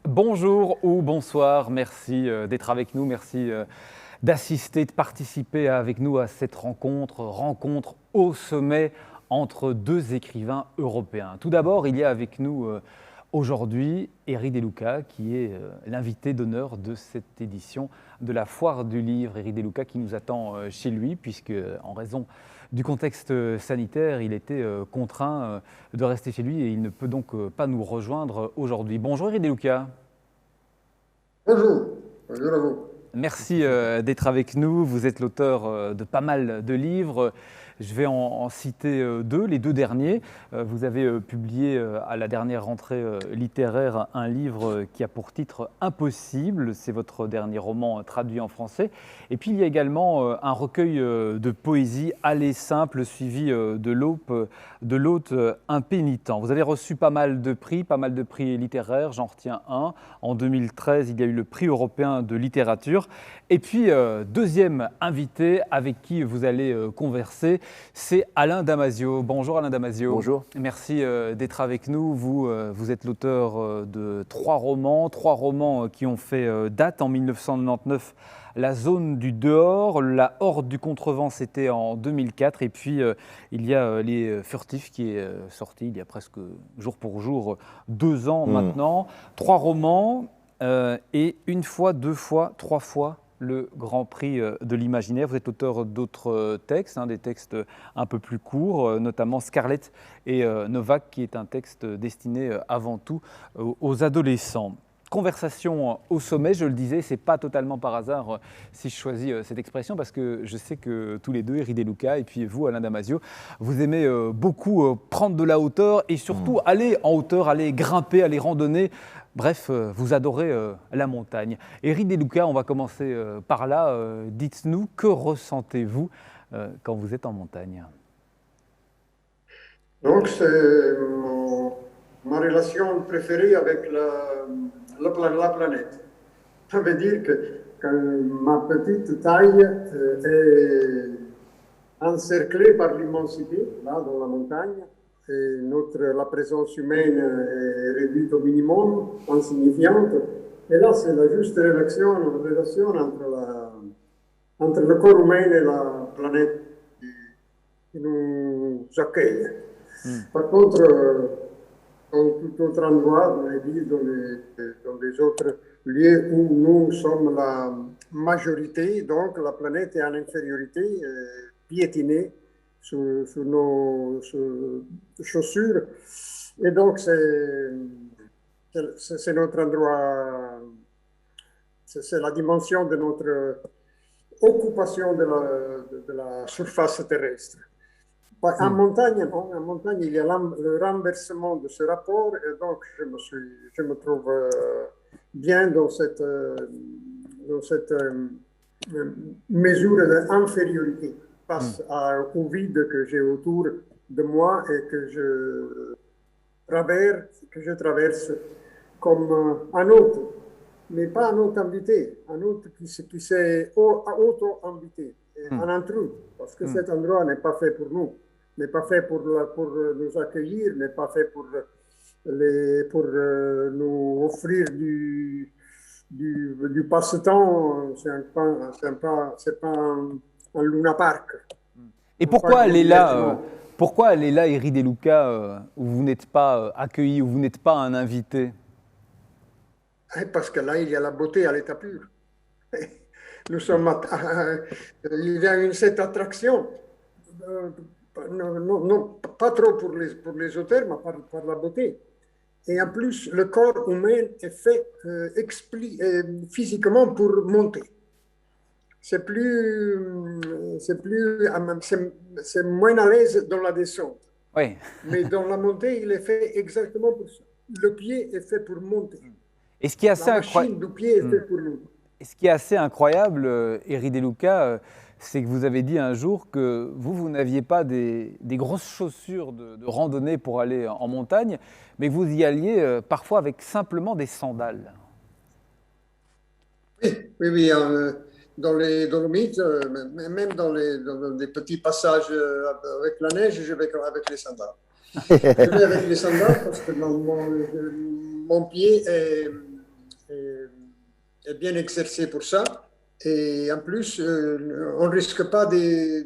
Bonjour ou bonsoir, merci d'être avec nous, merci d'assister, de participer avec nous à cette rencontre au sommet entre deux écrivains européens. Tout d'abord, il y a avec nous aujourd'hui Éric De Luca qui est l'invité d'honneur de cette édition de la Foire du Livre. Éric De Luca qui nous attend chez lui puisque en raison du contexte sanitaire, il était contraint de rester chez lui et il ne peut donc pas nous rejoindre aujourd'hui. Bonjour Éric De Luca. Bonjour, bonjour à vous. Merci d'être avec nous. Vous êtes l'auteur de pas mal de livres. Je vais en citer deux, les deux derniers. Vous avez publié à la dernière rentrée littéraire un livre qui a pour titre Impossible. C'est votre dernier roman traduit en français. Et puis il y a également un recueil de poésie Aller simple suivi de l'hôte impénitent. Vous avez reçu pas mal de prix littéraires. J'en retiens un. En 2013, il y a eu le prix européen de littérature. Et puis, deuxième invité avec qui vous allez converser, c'est Alain Damasio. Bonjour Alain Damasio. Bonjour. Merci d'être avec nous. Vous êtes l'auteur de trois romans qui ont fait date en 1999. La zone du dehors, La horde du contrevent, c'était en 2004. Et puis, il y a Les Furtifs qui est sorti il y a presque jour pour jour 2 ans maintenant. Trois romans et une fois, deux fois, trois fois le Grand Prix de l'imaginaire. Vous êtes auteur d'autres textes, des textes un peu plus courts, notamment Scarlett et Novak, qui est un texte destiné avant tout aux adolescents. Conversation au sommet, je le disais, c'est pas totalement par hasard si je choisis cette expression parce que je sais que tous les deux, Éric De Luca et puis vous, Alain Damasio, vous aimez beaucoup prendre de la hauteur et surtout aller en hauteur, aller grimper, aller randonner. Bref, vous adorez la montagne. Éric De Luca, on va commencer par là. Dites-nous, que ressentez-vous quand vous êtes en montagne? Donc, c'est ma relation préférée avec la planète. Ça veut dire que ma petite taille est encerclée par l'immensité, là, dans la montagne. Et la présence humaine est réduite au minimum, insignifiante. Et là, c'est la juste relation entre le corps humain et la planète qui nous accueille. Par contre, dans tout autre endroit, dans les villes, dans les autres lieux où nous sommes la majorité, donc la planète est en infériorité, piétinée sur nos chaussures. Et donc, c'est notre endroit, c'est la dimension de notre occupation de la surface terrestre. En montagne, non, en montagne, il y a le renversement de ce rapport, et donc je me trouve bien dans cette mesure d'infériorité face au vide que j'ai autour de moi et que je traverse comme un hôte, mais pas un hôte invité, un hôte qui s'est auto-invité, un intrus, parce que cet endroit n'est pas fait pour nous. N'est pas fait pour nous accueillir, n'est pas fait pour nous offrir du passe-temps. C'est pas un Luna Park. Et pourquoi aller là, Éric De Luca, où vous n'êtes pas accueilli, où vous n'êtes pas un invité? Parce que là, il y a la beauté à l'état pur. Nous sommes il y a cette attraction. Non, pas trop pour les auteurs, mais par la beauté. Et en plus, le corps humain est fait physiquement pour monter. C'est moins à l'aise dans la descente. Oui. Mais dans la montée, il est fait exactement pour ça. Le pied est fait pour monter. Et ce qui est assez la machine du pied est fait pour nous. Et ce qui est assez incroyable, Éric De Luca, c'est que vous avez dit un jour que vous n'aviez pas des grosses chaussures de randonnée pour aller en montagne, mais que vous y alliez parfois avec simplement des sandales. Oui, dans les Dolomites, même dans des petits passages avec la neige, je vais avec les sandales. Je vais avec les sandales parce que mon pied est est bien exercé pour ça. Et en plus, on ne risque pas des-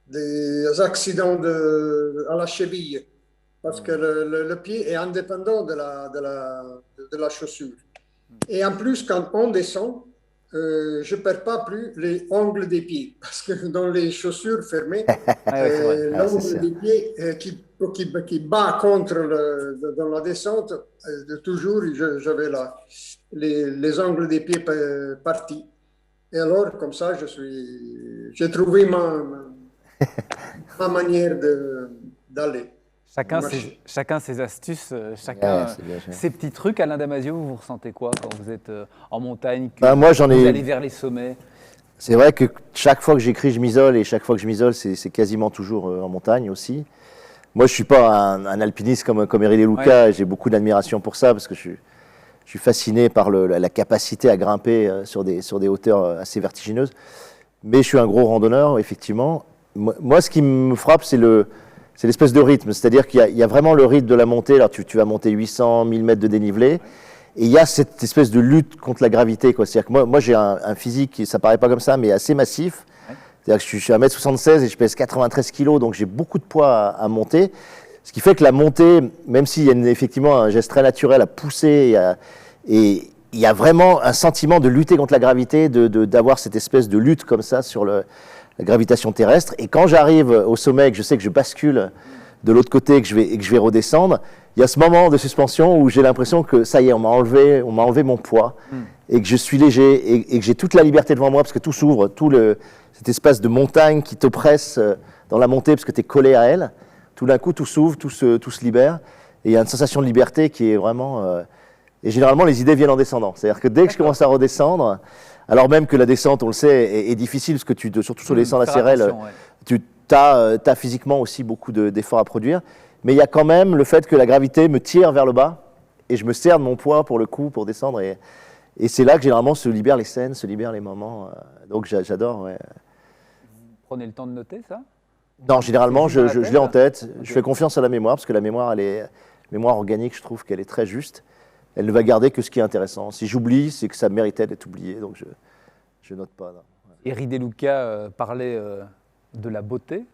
des accidents à la cheville, parce que le pied est indépendant de la chaussure. Et en plus, quand on descend, je ne perds pas plus les ongles des pieds, parce que dans les chaussures fermées, Ah ouais, c'est vrai. Ah, c'est l'ongle sûr. des pieds qui bat contre dans la descente, toujours j'avais les ongles des pieds partis. Et alors, comme ça, j'ai trouvé ma manière d'aller, de marcher. Chacun ses astuces, Ouais, chacun c'est bien sûr. ses petits trucs. Alain Damasio, vous ressentez quoi quand vous êtes en montagne, que Bah, moi, j'en vous ai. allez vers les sommets? C'est vrai que chaque fois que j'écris, je m'isole, et chaque fois que je m'isole, c'est quasiment toujours en montagne aussi. Moi, je suis pas un alpiniste comme Eri De Luca, et j'ai beaucoup d'admiration pour ça, parce que je suis fasciné par la capacité à grimper sur des hauteurs assez vertigineuses. Mais je suis un gros randonneur, effectivement. Moi, ce qui me frappe, c'est l'espèce de rythme. C'est-à-dire qu'il y a vraiment le rythme de la montée. Alors, tu vas monter 800, 1000 mètres de dénivelé. Et il y a cette espèce de lutte contre la gravité, quoi. C'est-à-dire que moi j'ai un physique, ça paraît pas comme ça, mais assez massif. C'est-à-dire que je suis 1m76 et je pèse 93 kilos, donc j'ai beaucoup de poids à monter. Ce qui fait que la montée, même s'il y a effectivement un geste très naturel à pousser, et il y a vraiment un sentiment de lutter contre la gravité, d'avoir cette espèce de lutte comme ça sur la gravitation terrestre. Et quand j'arrive au sommet et que je sais que je bascule de l'autre côté et que je vais redescendre, il y a ce moment de suspension où j'ai l'impression que ça y est, on m'a enlevé mon poids et que je suis léger et que j'ai toute la liberté devant moi parce que tout s'ouvre, cet espace de montagne qui t'oppresse dans la montée parce que tu es collé à elle. Tout d'un coup, tout s'ouvre, tout se libère et il y a une sensation de liberté qui est vraiment... Et généralement, les idées viennent en descendant. C'est-à-dire que dès que je commence à redescendre, alors même que la descente, on le sait, est difficile parce que surtout sur les descentes assez raides, tu as physiquement aussi beaucoup d'efforts à produire. Mais il y a quand même le fait que la gravité me tire vers le bas et je me sers de mon poids pour le coup, pour descendre. Et c'est là que généralement se libèrent les scènes, se libèrent les moments. Donc j'adore. Ouais. Vous prenez le temps de noter ça? Non, généralement, C'est juste dans la je l'ai en tête. Ok. Je fais confiance à la mémoire parce que la mémoire, mémoire organique, je trouve qu'elle est très juste. Elle ne va garder que ce qui est intéressant. Si j'oublie, c'est que ça méritait d'être oublié. Donc je note pas. Eri De Luca parlait de la beauté.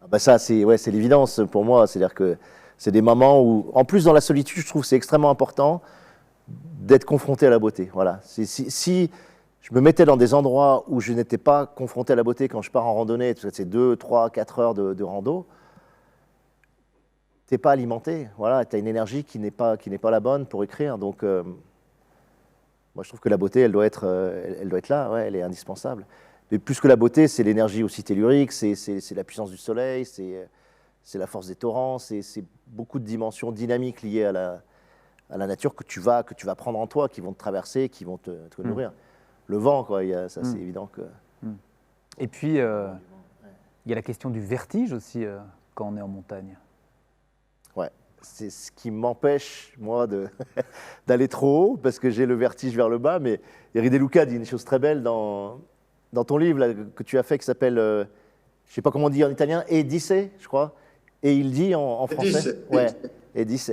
Ah bah ça, c'est l'évidence pour moi. C'est-à-dire que c'est des moments où, en plus dans la solitude, je trouve que c'est extrêmement important d'être confronté à la beauté. Voilà. Si je me mettais dans des endroits où je n'étais pas confronté à la beauté quand je pars en randonnée, c'est 2, 3, 4 heures de rando, tu n'es pas alimenté. Voilà, tu as une énergie qui n'est pas la bonne pour écrire. Donc, moi, je trouve que la beauté, elle doit être là. Ouais, elle est indispensable. Mais plus que la beauté, c'est l'énergie aussi tellurique, c'est la puissance du soleil, c'est la force des torrents, c'est beaucoup de dimensions dynamiques liées à la nature que tu vas prendre en toi, qui vont te traverser, qui vont te nourrir. Le vent, quoi, ça c'est évident que... Et puis, il y a la question du vertige aussi quand on est en montagne. Ouais, c'est ce qui m'empêche, moi, d'aller trop haut, parce que j'ai le vertige vers le bas, mais Eri De Luca dit une chose très belle dans ton livre là, que tu as fait, qui s'appelle, je ne sais pas comment on dit en italien, Edice, je crois, et il dit en français. Ouais, Edice.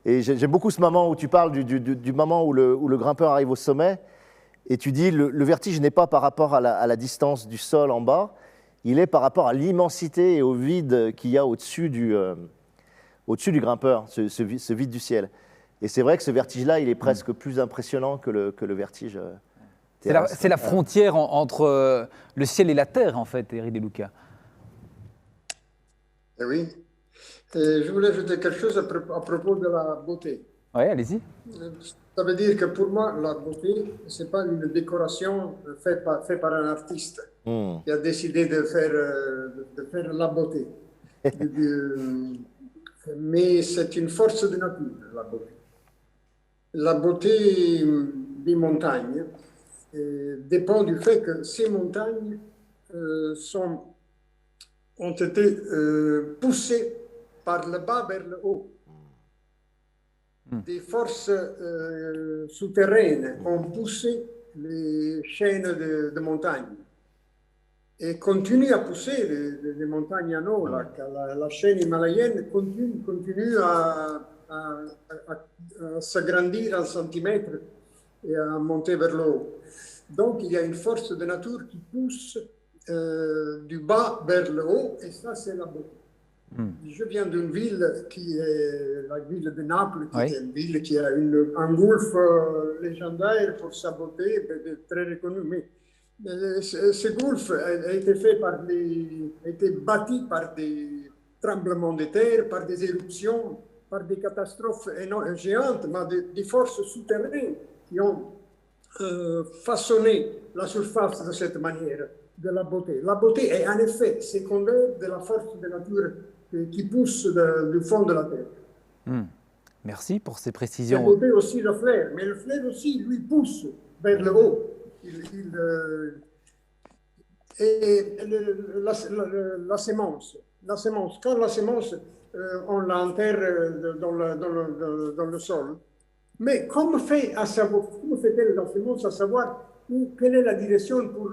Et j'aime beaucoup ce moment où tu parles du moment où le grimpeur arrive au sommet, et tu dis le vertige n'est pas par rapport à la distance du sol en bas, il est par rapport à l'immensité et au vide qu'il y a au-dessus du grimpeur, ce vide du ciel. Et c'est vrai que ce vertige-là, il est presque plus impressionnant que le vertige. C'est la frontière entre le ciel et la terre, en fait, Eri De Luca. Eh oui. Et je voulais ajouter quelque chose à propos de la beauté. Oui, allez-y. Ça veut dire que pour moi, la beauté, ce n'est pas une décoration faite par un artiste qui a décidé de faire la beauté. Mais c'est une force de nature, la beauté. La beauté des montagnes dépend du fait que ces montagnes ont été poussées par le bas vers le haut. Des forces souterraines ont poussé les chaînes de montagnes et continuent à pousser les montagnes en haut. La chaîne himalayenne continue à à s'agrandir en centimètres et à monter vers le haut. Donc, il y a une force de nature qui pousse du bas vers le haut, et ça, c'est la beauté. Je viens d'une ville qui est la ville de Naples, qui est une ville qui a un golfe légendaire pour sa beauté, très reconnu. Mais ce golfe a été bâti par des tremblements de terre, par des éruptions, par des catastrophes géantes, mais des forces souterraines qui ont façonné la surface de cette manière, de la beauté. La beauté est en effet secondaire de la force de nature qui pousse du fond de la terre. Merci pour ces La précisions. beauté aussi le flair, mais le flair aussi lui pousse vers le haut. La sémence, quand la sémence, on l'enterre dans le sol, mais comment fait-elle la sémence à savoir quelle est la direction pour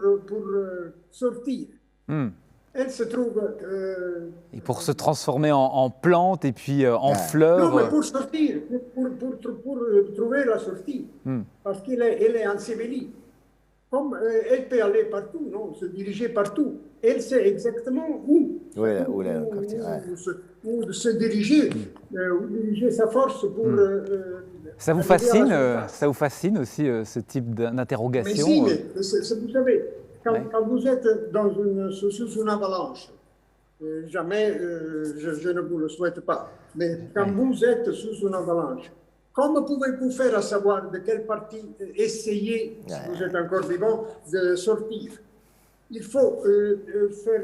sortir? Elle se trouve... Et pour se transformer en plante et puis en fleur. Non, mais pour sortir, pour trouver la sortie, parce qu'elle est ensevelie. Comme elle peut aller partout, non, se diriger partout. Elle sait exactement où se diriger, où diriger sa force pour... Ça vous fascine aussi ce type d'interrogation? Mais si, mais vous savez, quand vous êtes sous une avalanche, jamais, je ne vous le souhaite pas, mais quand vous êtes sous une avalanche, comment pouvez-vous faire à savoir de quelle partie essayer, si vous êtes encore vivant, de sortir? Il faut faire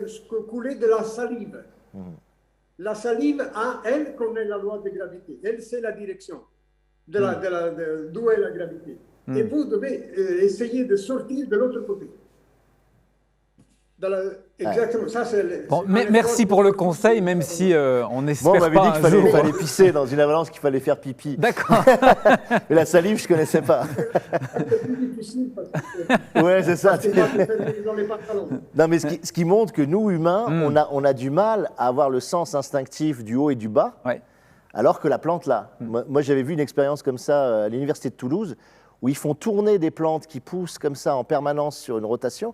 couler de la salive. La salive, elle connaît la loi de gravité. Elle sait la direction d'où est la gravité. Et vous devez essayer de sortir de l'autre côté. Exactement, ça c'est... Bon, merci pour le conseil, même si on n'espère on m'avait pas dit qu'il fallait pisser dans une avalanche, qu'il fallait faire pipi. D'accord. Mais la salive, je ne connaissais pas. C'est plus difficile parce que... Ouais, c'est ça. Dans les pantalons. Non, mais ce qui montre que nous, humains, on a du mal à avoir le sens instinctif du haut et du bas, alors que la plante, là. Moi, j'avais vu une expérience comme ça à l'université de Toulouse, où ils font tourner des plantes qui poussent comme ça en permanence sur une rotation.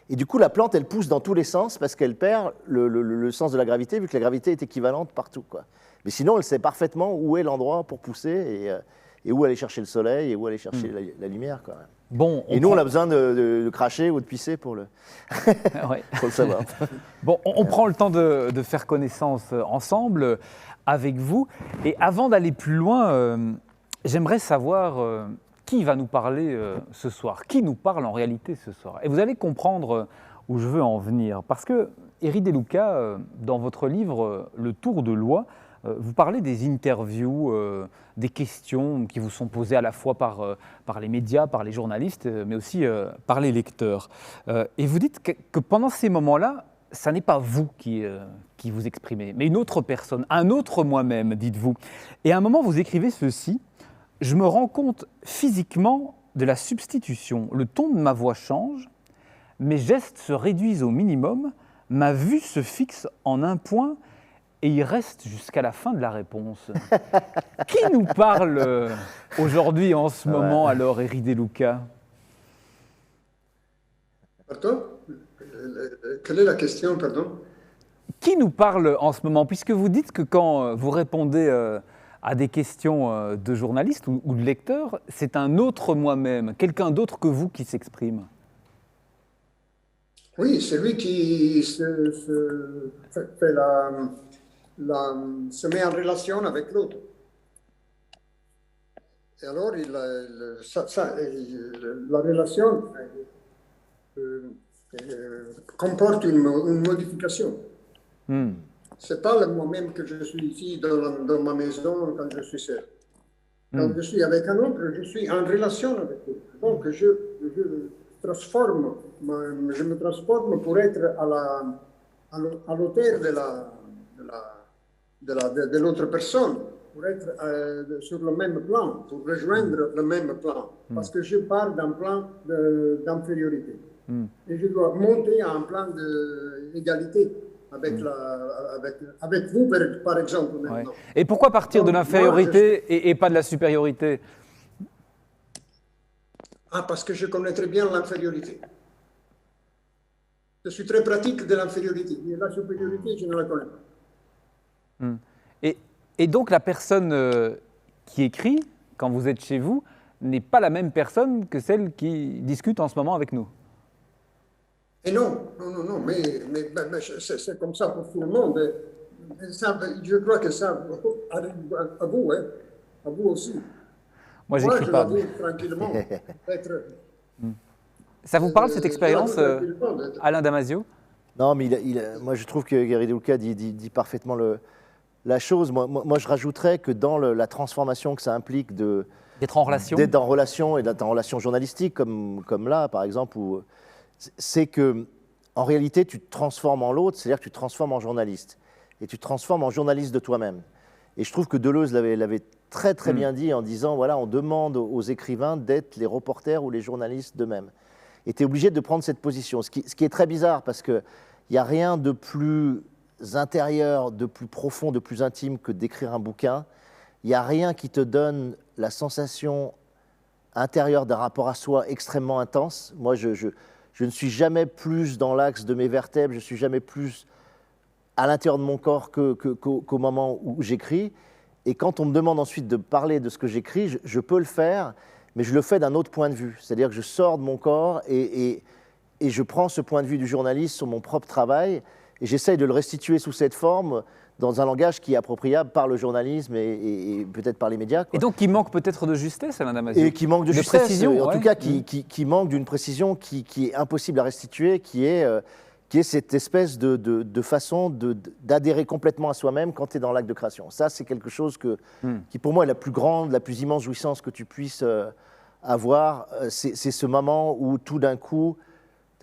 Et du coup, la plante, elle pousse dans tous les sens parce qu'elle perd le sens de la gravité, vu que la gravité est équivalente partout, quoi. Mais sinon, elle sait parfaitement où est l'endroit pour pousser et où aller chercher le soleil et où aller chercher la lumière, quoi. Bon, et nous, on a besoin de cracher ou de pisser pour le savoir. Bon, on prend le temps de faire connaissance ensemble avec vous. Et avant d'aller plus loin, j'aimerais savoir... qui va nous parler ce soir? Qui nous parle en réalité ce soir? Et vous allez comprendre où je veux en venir. Parce que, Éric De Luca, dans votre livre « Le Tour de l'Oie », vous parlez des interviews, des questions qui vous sont posées à la fois par les médias, par les journalistes, mais aussi par les lecteurs. Et vous dites que pendant ces moments-là, ça n'est pas vous qui vous exprimez, mais une autre personne, un autre moi-même, dites-vous. Et à un moment, vous écrivez ceci: « Je me rends compte physiquement de la substitution. Le ton de ma voix change, mes gestes se réduisent au minimum, ma vue se fixe en un point et il reste jusqu'à la fin de la réponse. » Qui nous parle aujourd'hui, en ce moment, alors, Éric De Luca? Pardon? Quelle est la question, pardon? Qui nous parle en ce moment? Puisque vous dites que quand vous répondez... à des questions de journalistes ou de lecteurs, c'est un autre moi-même, quelqu'un d'autre que vous qui s'exprime. Oui, c'est lui qui se met en relation avec l'autre. Et alors, la relation comporte une modification. Ce n'est pas le moi-même que je suis ici dans ma maison quand je suis seul. Quand je suis avec un autre, je suis en relation avec l'autre. Donc je me transforme pour être à l'auteur de l'autre personne, pour être sur le même plan, pour rejoindre le même plan. Parce que je pars d'un plan d'infériorité. Et je dois monter à un plan d'égalité. avec vous, par exemple, Ouais. maintenant. Et pourquoi partir de Donc, l'infériorité et pas de la supériorité? Parce que je connais très bien l'infériorité. Je suis très pratique de l'infériorité. Mais la supériorité, je ne la connais pas. Et donc la personne qui écrit, quand vous êtes chez vous, n'est pas la même personne que celle qui discute en ce moment avec nous. Et non, mais c'est comme ça pour tout le monde. Et ça, je crois que ça arrive à vous, hein, à vous aussi. Moi, Moi, j'écris je pas. l'avoue tranquillement. Ça vous parle cette expérience, je l'avoue tranquillement. Alain Damasio? Non, mais moi je trouve que Gary De Luca dit parfaitement la chose. Moi, je rajouterais que dans la transformation que ça implique D'être en relation? d'être en relation et d'être en relation journalistique, comme là, par exemple, c'est que en réalité, tu te transformes en l'autre, c'est-à-dire que tu te transformes en journaliste. Et tu te transformes en journaliste de toi-même. Et je trouve que Deleuze l'avait très très bien dit en disant, voilà, on demande aux écrivains d'être les reporters ou les journalistes d'eux-mêmes. Et tu es obligé de prendre cette position. Ce qui est très bizarre, parce qu'il n'y a rien de plus intérieur, de plus profond, de plus intime que d'écrire un bouquin. Il n'y a rien qui te donne la sensation intérieure d'un rapport à soi extrêmement intense. Moi, je ne suis jamais plus dans l'axe de mes vertèbres, je ne suis jamais plus à l'intérieur de mon corps qu'au moment où j'écris. Et quand on me demande ensuite de parler de ce que j'écris, je peux le faire, mais je le fais d'un autre point de vue. C'est-à-dire que je sors de mon corps et je prends ce point de vue du journaliste sur mon propre travail et j'essaye de le restituer sous cette forme dans un langage qui est appropriable par le journalisme et peut-être par les médias, quoi. Et donc qui manque peut-être de justesse, Alain Damasio? Et qui manque de justesse, précision, en ouais. tout cas qui manque d'une précision qui est impossible à restituer, qui est cette espèce de façon d'adhérer complètement à soi-même quand tu es dans l'acte de création. Ça, c'est quelque chose qui pour moi est la plus grande, la plus immense jouissance que tu puisses avoir. C'est ce moment où tout d'un coup,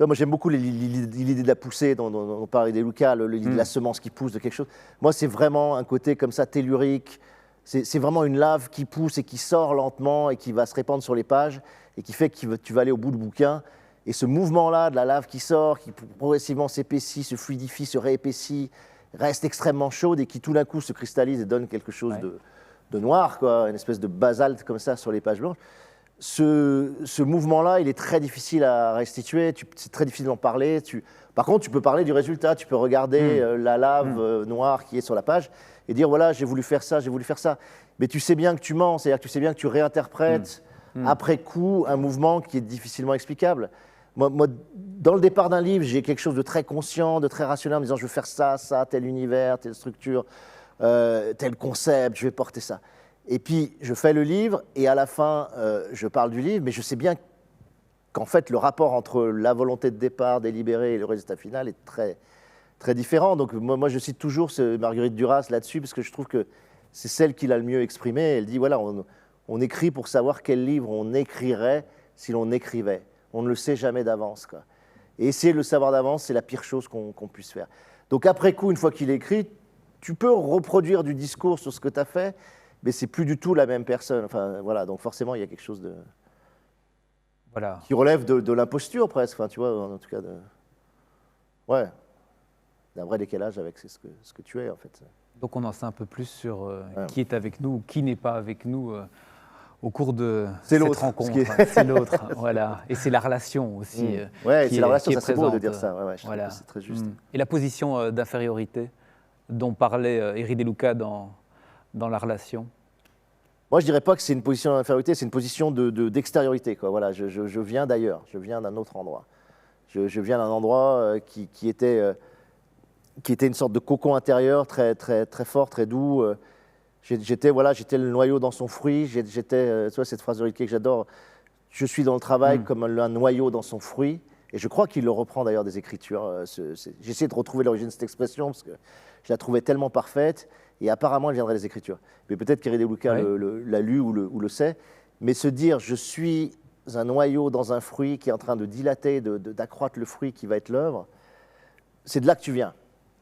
moi j'aime beaucoup l'idée de la poussée dont parlait De Luca, l'idée de la semence qui pousse de quelque chose. Moi, c'est vraiment un côté comme ça tellurique. C'est vraiment une lave qui pousse et qui sort lentement et qui va se répandre sur les pages et qui fait que tu vas aller au bout du bouquin. Et ce mouvement-là de la lave qui sort, qui progressivement s'épaissit, se fluidifie, se réépaissit, reste extrêmement chaude et qui tout d'un coup se cristallise et donne quelque chose de noir, quoi, une espèce de basalte comme ça sur les pages blanches. Ce mouvement-là, il est très difficile à restituer, c'est très difficile d'en parler. Par contre, tu peux parler du résultat, tu peux regarder la lave noire qui est sur la page et dire voilà, j'ai voulu faire ça, j'ai voulu faire ça. Mais tu sais bien que tu mens, c'est-à-dire que tu sais bien que tu réinterprètes après coup un mouvement qui est difficilement explicable. Moi, dans le départ d'un livre, j'ai quelque chose de très conscient, de très rationnel, en me disant je veux faire ça, tel univers, telle structure, tel concept, je vais porter ça. Et puis, je fais le livre, et à la fin, je parle du livre, mais je sais bien qu'en fait, le rapport entre la volonté de départ délibérée et le résultat final est très, très différent. Donc, moi je cite toujours Marguerite Duras là-dessus, parce que je trouve que c'est celle qui l'a le mieux exprimé. Elle dit, voilà, on écrit pour savoir quel livre on écrirait si l'on écrivait. On ne le sait jamais d'avance, quoi. Et essayer de le savoir d'avance, c'est la pire chose qu'on puisse faire. Donc, après coup, une fois qu'il est écrit, tu peux reproduire du discours sur ce que tu as fait, mais c'est plus du tout la même personne. Enfin, voilà, donc forcément, il y a quelque chose qui relève de l'imposture presque, enfin, tu vois, en tout cas, d'un vrai décalage avec ce que tu es, en fait. Donc on en sait un peu plus sur qui est avec nous ou qui n'est pas avec nous au cours de cette rencontre. C'est l'autre, voilà. Et c'est la relation aussi. Ouais, c'est la relation, ça c'est beau de dire ça. Je trouve que c'est très juste. Et la position d'infériorité dont parlait Éric De Luca dans la relation? Moi, je dirais pas que c'est une position d'infériorité, c'est une position d'extériorité, quoi. Voilà, je viens d'ailleurs, je viens d'un autre endroit. Je viens d'un endroit qui était une sorte de cocon intérieur très, très, très fort, très doux. J'étais le noyau dans son fruit. Tu vois, cette phrase de Rilke que j'adore. Je suis dans le travail comme un noyau dans son fruit. Et je crois qu'il le reprend d'ailleurs des Écritures. J'essaie de retrouver l'origine de cette expression parce que je la trouvais tellement parfaite. Et apparemment, elle viendrait des Écritures. Mais peut-être qu'Éric De Luca l'a lu ou le sait. Mais se dire, je suis un noyau dans un fruit qui est en train de dilater, d'accroître le fruit qui va être l'œuvre, c'est de là que tu viens.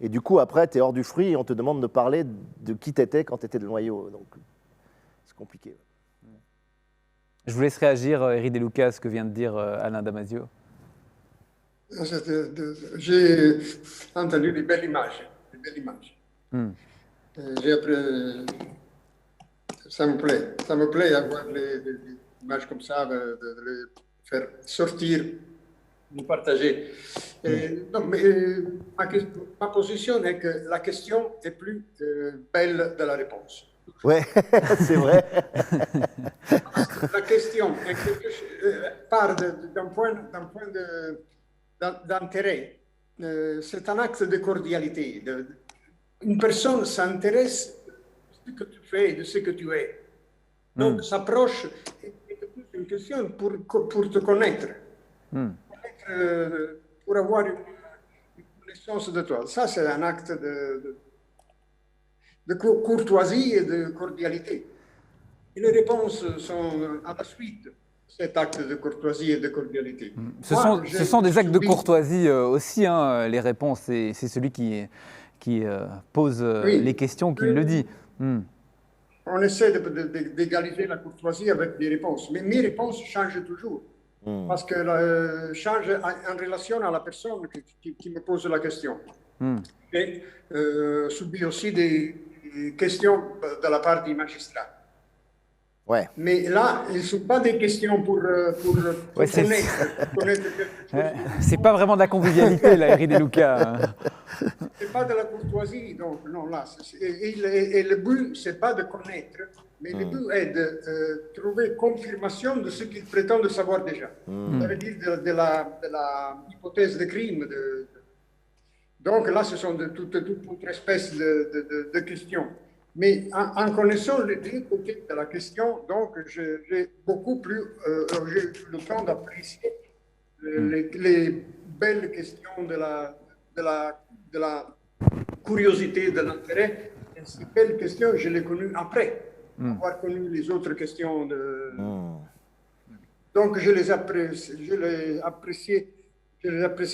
Et du coup, après, tu es hors du fruit et on te demande de parler de qui tu étais quand tu étais le noyau. Donc, c'est compliqué. Je vous laisse réagir, Éric De Luca, à ce que vient de dire Alain Damasio. entendu des belles images. Des belles images. J'ai appris, ça me plaît avoir des images comme ça, de les faire sortir, de partager. Non, mais, ma position est que la question est plus belle de la réponse. Ouais, c'est vrai. La question part d'un point d'intérêt. C'est un acte de cordialité. Une personne s'intéresse de ce que tu fais, de ce que tu es. Donc, s'approche et te pose une question pour te connaître. Pour avoir une connaissance de toi. Ça, c'est un acte de courtoisie et de cordialité. Et les réponses sont à la suite de cet acte de courtoisie et de cordialité. Ce sont des actes de courtoisie aussi, hein, les réponses. C'est celui qui pose les questions qui le dit. On essaie d'égaliser la courtoisie avec des réponses. Mais mes réponses changent toujours. Parce que change en relation à la personne qui me pose la question. Et subit aussi des questions de la part du magistrat. Ouais. Mais là, ce ne sont pas des questions pour connaître quelque chose. C'est pas vraiment de la convivialité, là, Eri De Luca. C'est pas de la courtoisie, donc non, là. Et le but, c'est pas de connaître, mais le but est de trouver confirmation de ce qu'il prétend de savoir déjà. Ça veut dire de la hypothèse de crime. Donc là, ce sont toute autre espèce de questions. Mais en connaissant les deux côtés de la question, donc j'ai beaucoup plus j'ai eu le temps d'apprécier les belles questions de la curiosité, de l'intérêt. Et ces belles questions, je les ai connues après avoir connu les autres questions. Donc je les apprécie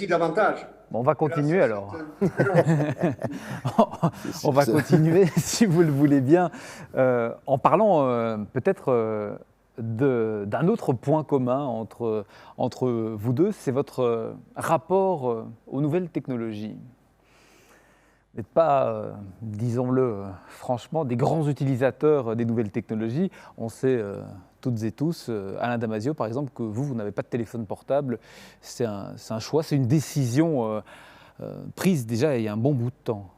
davantage. Bon, on va continuer alors. On va continuer, si vous le voulez bien, en parlant peut-être d'un autre point commun entre vous deux, c'est votre rapport aux nouvelles technologies. Vous n'êtes pas, disons-le franchement, des grands utilisateurs des nouvelles technologies. On sait toutes et tous, Alain Damasio par exemple, que vous n'avez pas de téléphone portable. C'est un choix, c'est une décision prise déjà il y a un bon bout de temps.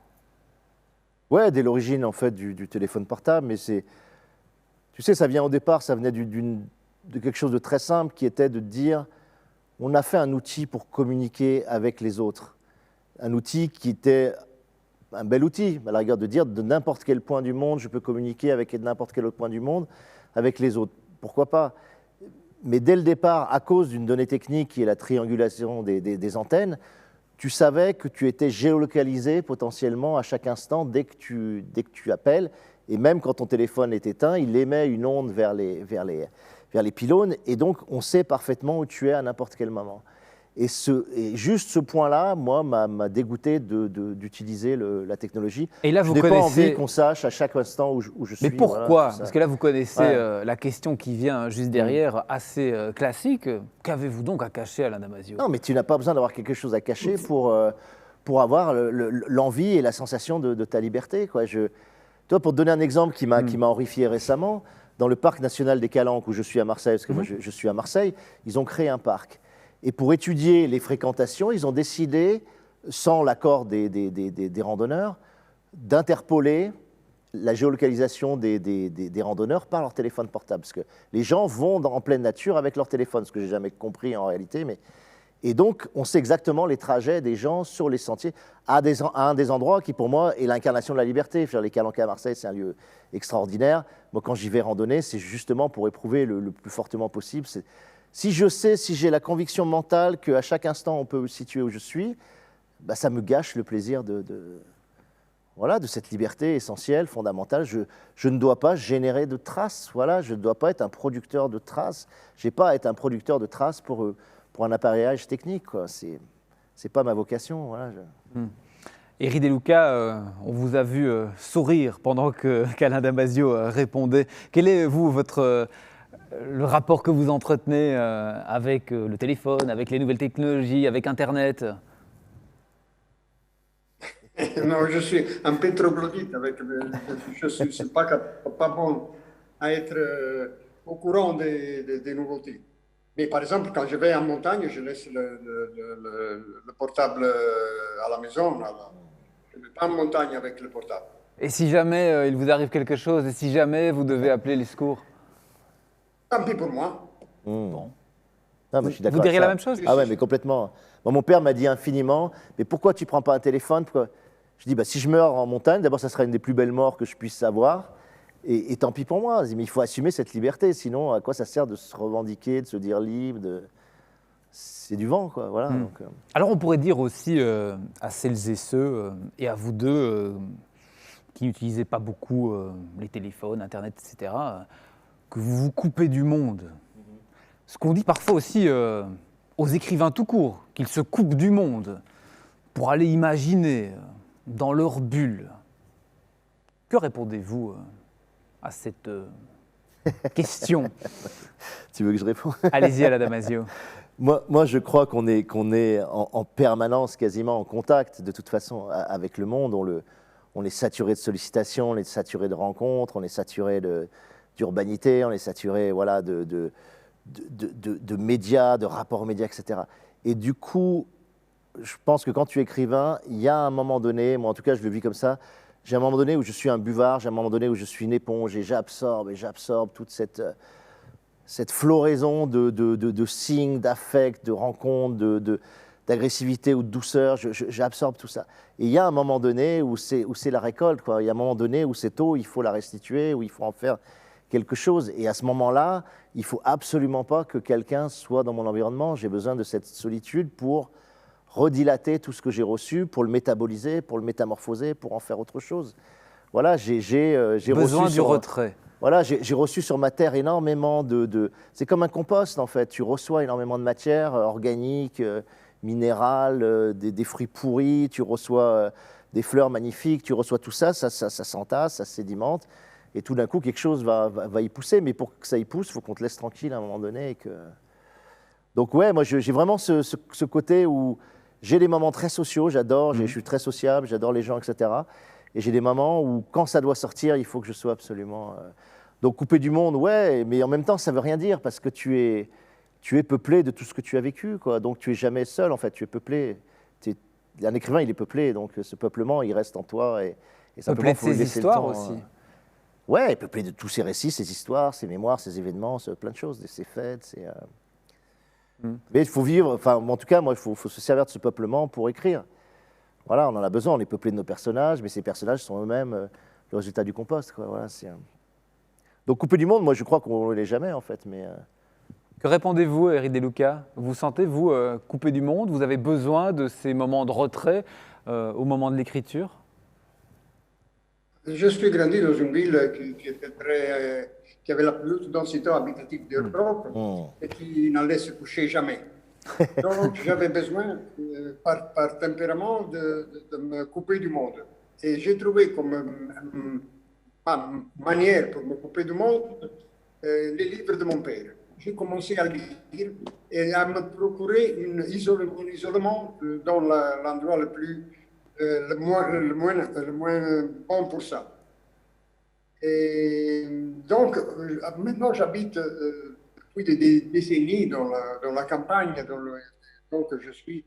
Ouais, dès l'origine en fait du téléphone portable, mais tu sais, ça vient au départ, ça venait de quelque chose de très simple qui était de dire, on a fait un outil pour communiquer avec les autres, un outil qui était un bel outil, à la rigueur de dire de n'importe quel point du monde, je peux communiquer avec n'importe quel autre point du monde avec les autres. Pourquoi pas? Mais dès le départ, à cause d'une donnée technique qui est la triangulation des antennes, tu savais que tu étais géolocalisé potentiellement à chaque instant dès que tu appelles. Et même quand ton téléphone est éteint, il émet une onde vers les pylônes. Et donc, on sait parfaitement où tu es à n'importe quel moment. Et juste ce point-là, moi, m'a dégoûté d'utiliser la technologie. Et là, vous je n'ai connaissez... pas envie qu'on sache à chaque instant où je suis. Mais pourquoi? Voilà, parce que là, vous connaissez la question qui vient juste derrière, assez classique. Qu'avez-vous donc à cacher, Alain Damasio? Non, mais tu n'as pas besoin d'avoir quelque chose à cacher pour avoir l'envie et la sensation de ta liberté, quoi. Toi, pour te donner un exemple qui m'a horrifié récemment, dans le parc national des Calanques, où je suis à Marseille, parce que moi je suis à Marseille, ils ont créé un parc. Et pour étudier les fréquentations, ils ont décidé, sans l'accord des randonneurs, d'interpoler la géolocalisation des randonneurs par leur téléphone portable. Parce que les gens vont en pleine nature avec leur téléphone, ce que je n'ai jamais compris en réalité. Et donc, on sait exactement les trajets des gens sur les sentiers à un des endroits qui, pour moi, est l'incarnation de la liberté. Les Calanques à Marseille, c'est un lieu extraordinaire. Moi, quand j'y vais randonner, c'est justement pour éprouver le plus fortement possible. Si j'ai la conviction mentale qu'à chaque instant, on peut me situer où je suis, bah, ça me gâche le plaisir de cette liberté essentielle, fondamentale. Je ne dois pas générer de traces. Voilà, je ne dois pas être un producteur de traces. Je n'ai pas à être un producteur de traces pour un appareillage technique, quoi. C'est pas ma vocation. Voilà, Eri De Luca, on vous a vu sourire pendant qu'Alain Damasio répondait. Quel est, vous, le rapport que vous entretenez avec le téléphone, avec les nouvelles technologies, avec Internet? Non, je suis un peu troglodyte je ne suis pas bon à être au courant des nouveautés. Mais par exemple, quand je vais en montagne, je laisse le portable à la maison. Je ne vais pas en montagne avec le portable. Et si jamais il vous arrive quelque chose, et si jamais vous devez appeler les secours? Tant pis pour moi. Bon. Non, mais je suis d'accord Vous diriez avec la ça. même chose? Ah ouais, mais complètement. Moi, mon père m'a dit infiniment, mais pourquoi tu prends pas un téléphone? Je dis, bah, si je meurs en montagne, d'abord, ça sera une des plus belles morts que je puisse savoir. Et tant pis pour moi. Mais il faut assumer cette liberté. Sinon, à quoi ça sert de se revendiquer, de se dire libre C'est du vent, quoi. Voilà. Donc, Alors on pourrait dire aussi à celles et ceux, et à vous deux, qui n'utilisez pas beaucoup les téléphones, Internet, etc., que vous vous coupez du monde. Ce qu'on dit parfois aussi aux écrivains tout court, qu'ils se coupent du monde pour aller imaginer dans leur bulle. Que répondez-vous à cette question? tu veux que je réponde? Allez-y, Alain Damasio. Moi, je crois qu'on est en permanence, quasiment en contact, de toute façon, avec le monde. On est saturé de sollicitations, on est saturé de rencontres, on est saturé d'urbanité, on est saturé voilà, de médias, de rapports aux médias, etc. Et du coup, je pense que quand tu es écrivain, il y a un moment donné, moi en tout cas je le vis comme ça, j'ai un moment donné où je suis un buvard, j'ai un moment donné où je suis une éponge et j'absorbe toute cette floraison de signes, d'affect, de rencontres, d'agressivité ou de douceur, j'absorbe tout ça. Et il y a un moment donné où c'est la récolte, quoi. Il y a un moment donné où cette eau, il faut la restituer, où il faut en faire quelque chose. Et à ce moment-là, il ne faut absolument pas que quelqu'un soit dans mon environnement. J'ai besoin de cette solitude pour redilater tout ce que j'ai reçu, pour le métaboliser, pour le métamorphoser, pour en faire autre chose. Voilà, j'ai Besoin reçu du retrait. Voilà, j'ai reçu sur ma terre énormément c'est comme un compost, en fait. Tu reçois énormément de matière organique, minérale, des fruits pourris, tu reçois des fleurs magnifiques, tu reçois tout ça, ça s'entasse, ça sédimente. Et tout d'un coup, quelque chose va y pousser. Mais pour que ça y pousse, il faut qu'on te laisse tranquille à un moment donné. Donc ouais, moi j'ai vraiment ce côté où j'ai des moments très sociaux, j'adore, je suis très sociable, j'adore les gens, etc. Et j'ai des moments où quand ça doit sortir, il faut que je sois absolument... Donc coupé du monde, ouais, mais en même temps, ça ne veut rien dire parce que tu es peuplé de tout ce que tu as vécu, quoi. Donc tu n'es jamais seul, en fait, tu es peuplé. Un écrivain, il est peuplé, donc ce peuplement, il reste en toi. Et Peuplé de ses histoires aussi. Ouais, peuplé de tous ses récits, ses histoires, ses mémoires, ses événements, plein de choses, ses fêtes. Mais il faut vivre, enfin, en tout cas, moi, il faut se servir de ce peuplement pour écrire. Voilà, on en a besoin, on est peuplé de nos personnages, mais ces personnages sont eux-mêmes le résultat du compost, quoi. Voilà, donc, coupé du monde, moi, je crois qu'on ne l'est jamais, en fait. Mais, Que répondez-vous, Éric De Luca? Vous sentez, vous, coupé du monde? Vous avez besoin de ces moments de retrait au moment de l'écriture? Je suis grandi dans une ville qui avait la plus haute densité habitative d'Europe et qui n'allait se coucher jamais. Donc, j'avais besoin, par tempérament, de me couper du monde. Et j'ai trouvé comme manière pour me couper du monde les livres de mon père. J'ai commencé à lire et à me procurer un isolement dans l'endroit le moins bon pour ça. Et donc, maintenant, j'habite depuis des décennies dans la campagne, donc je suis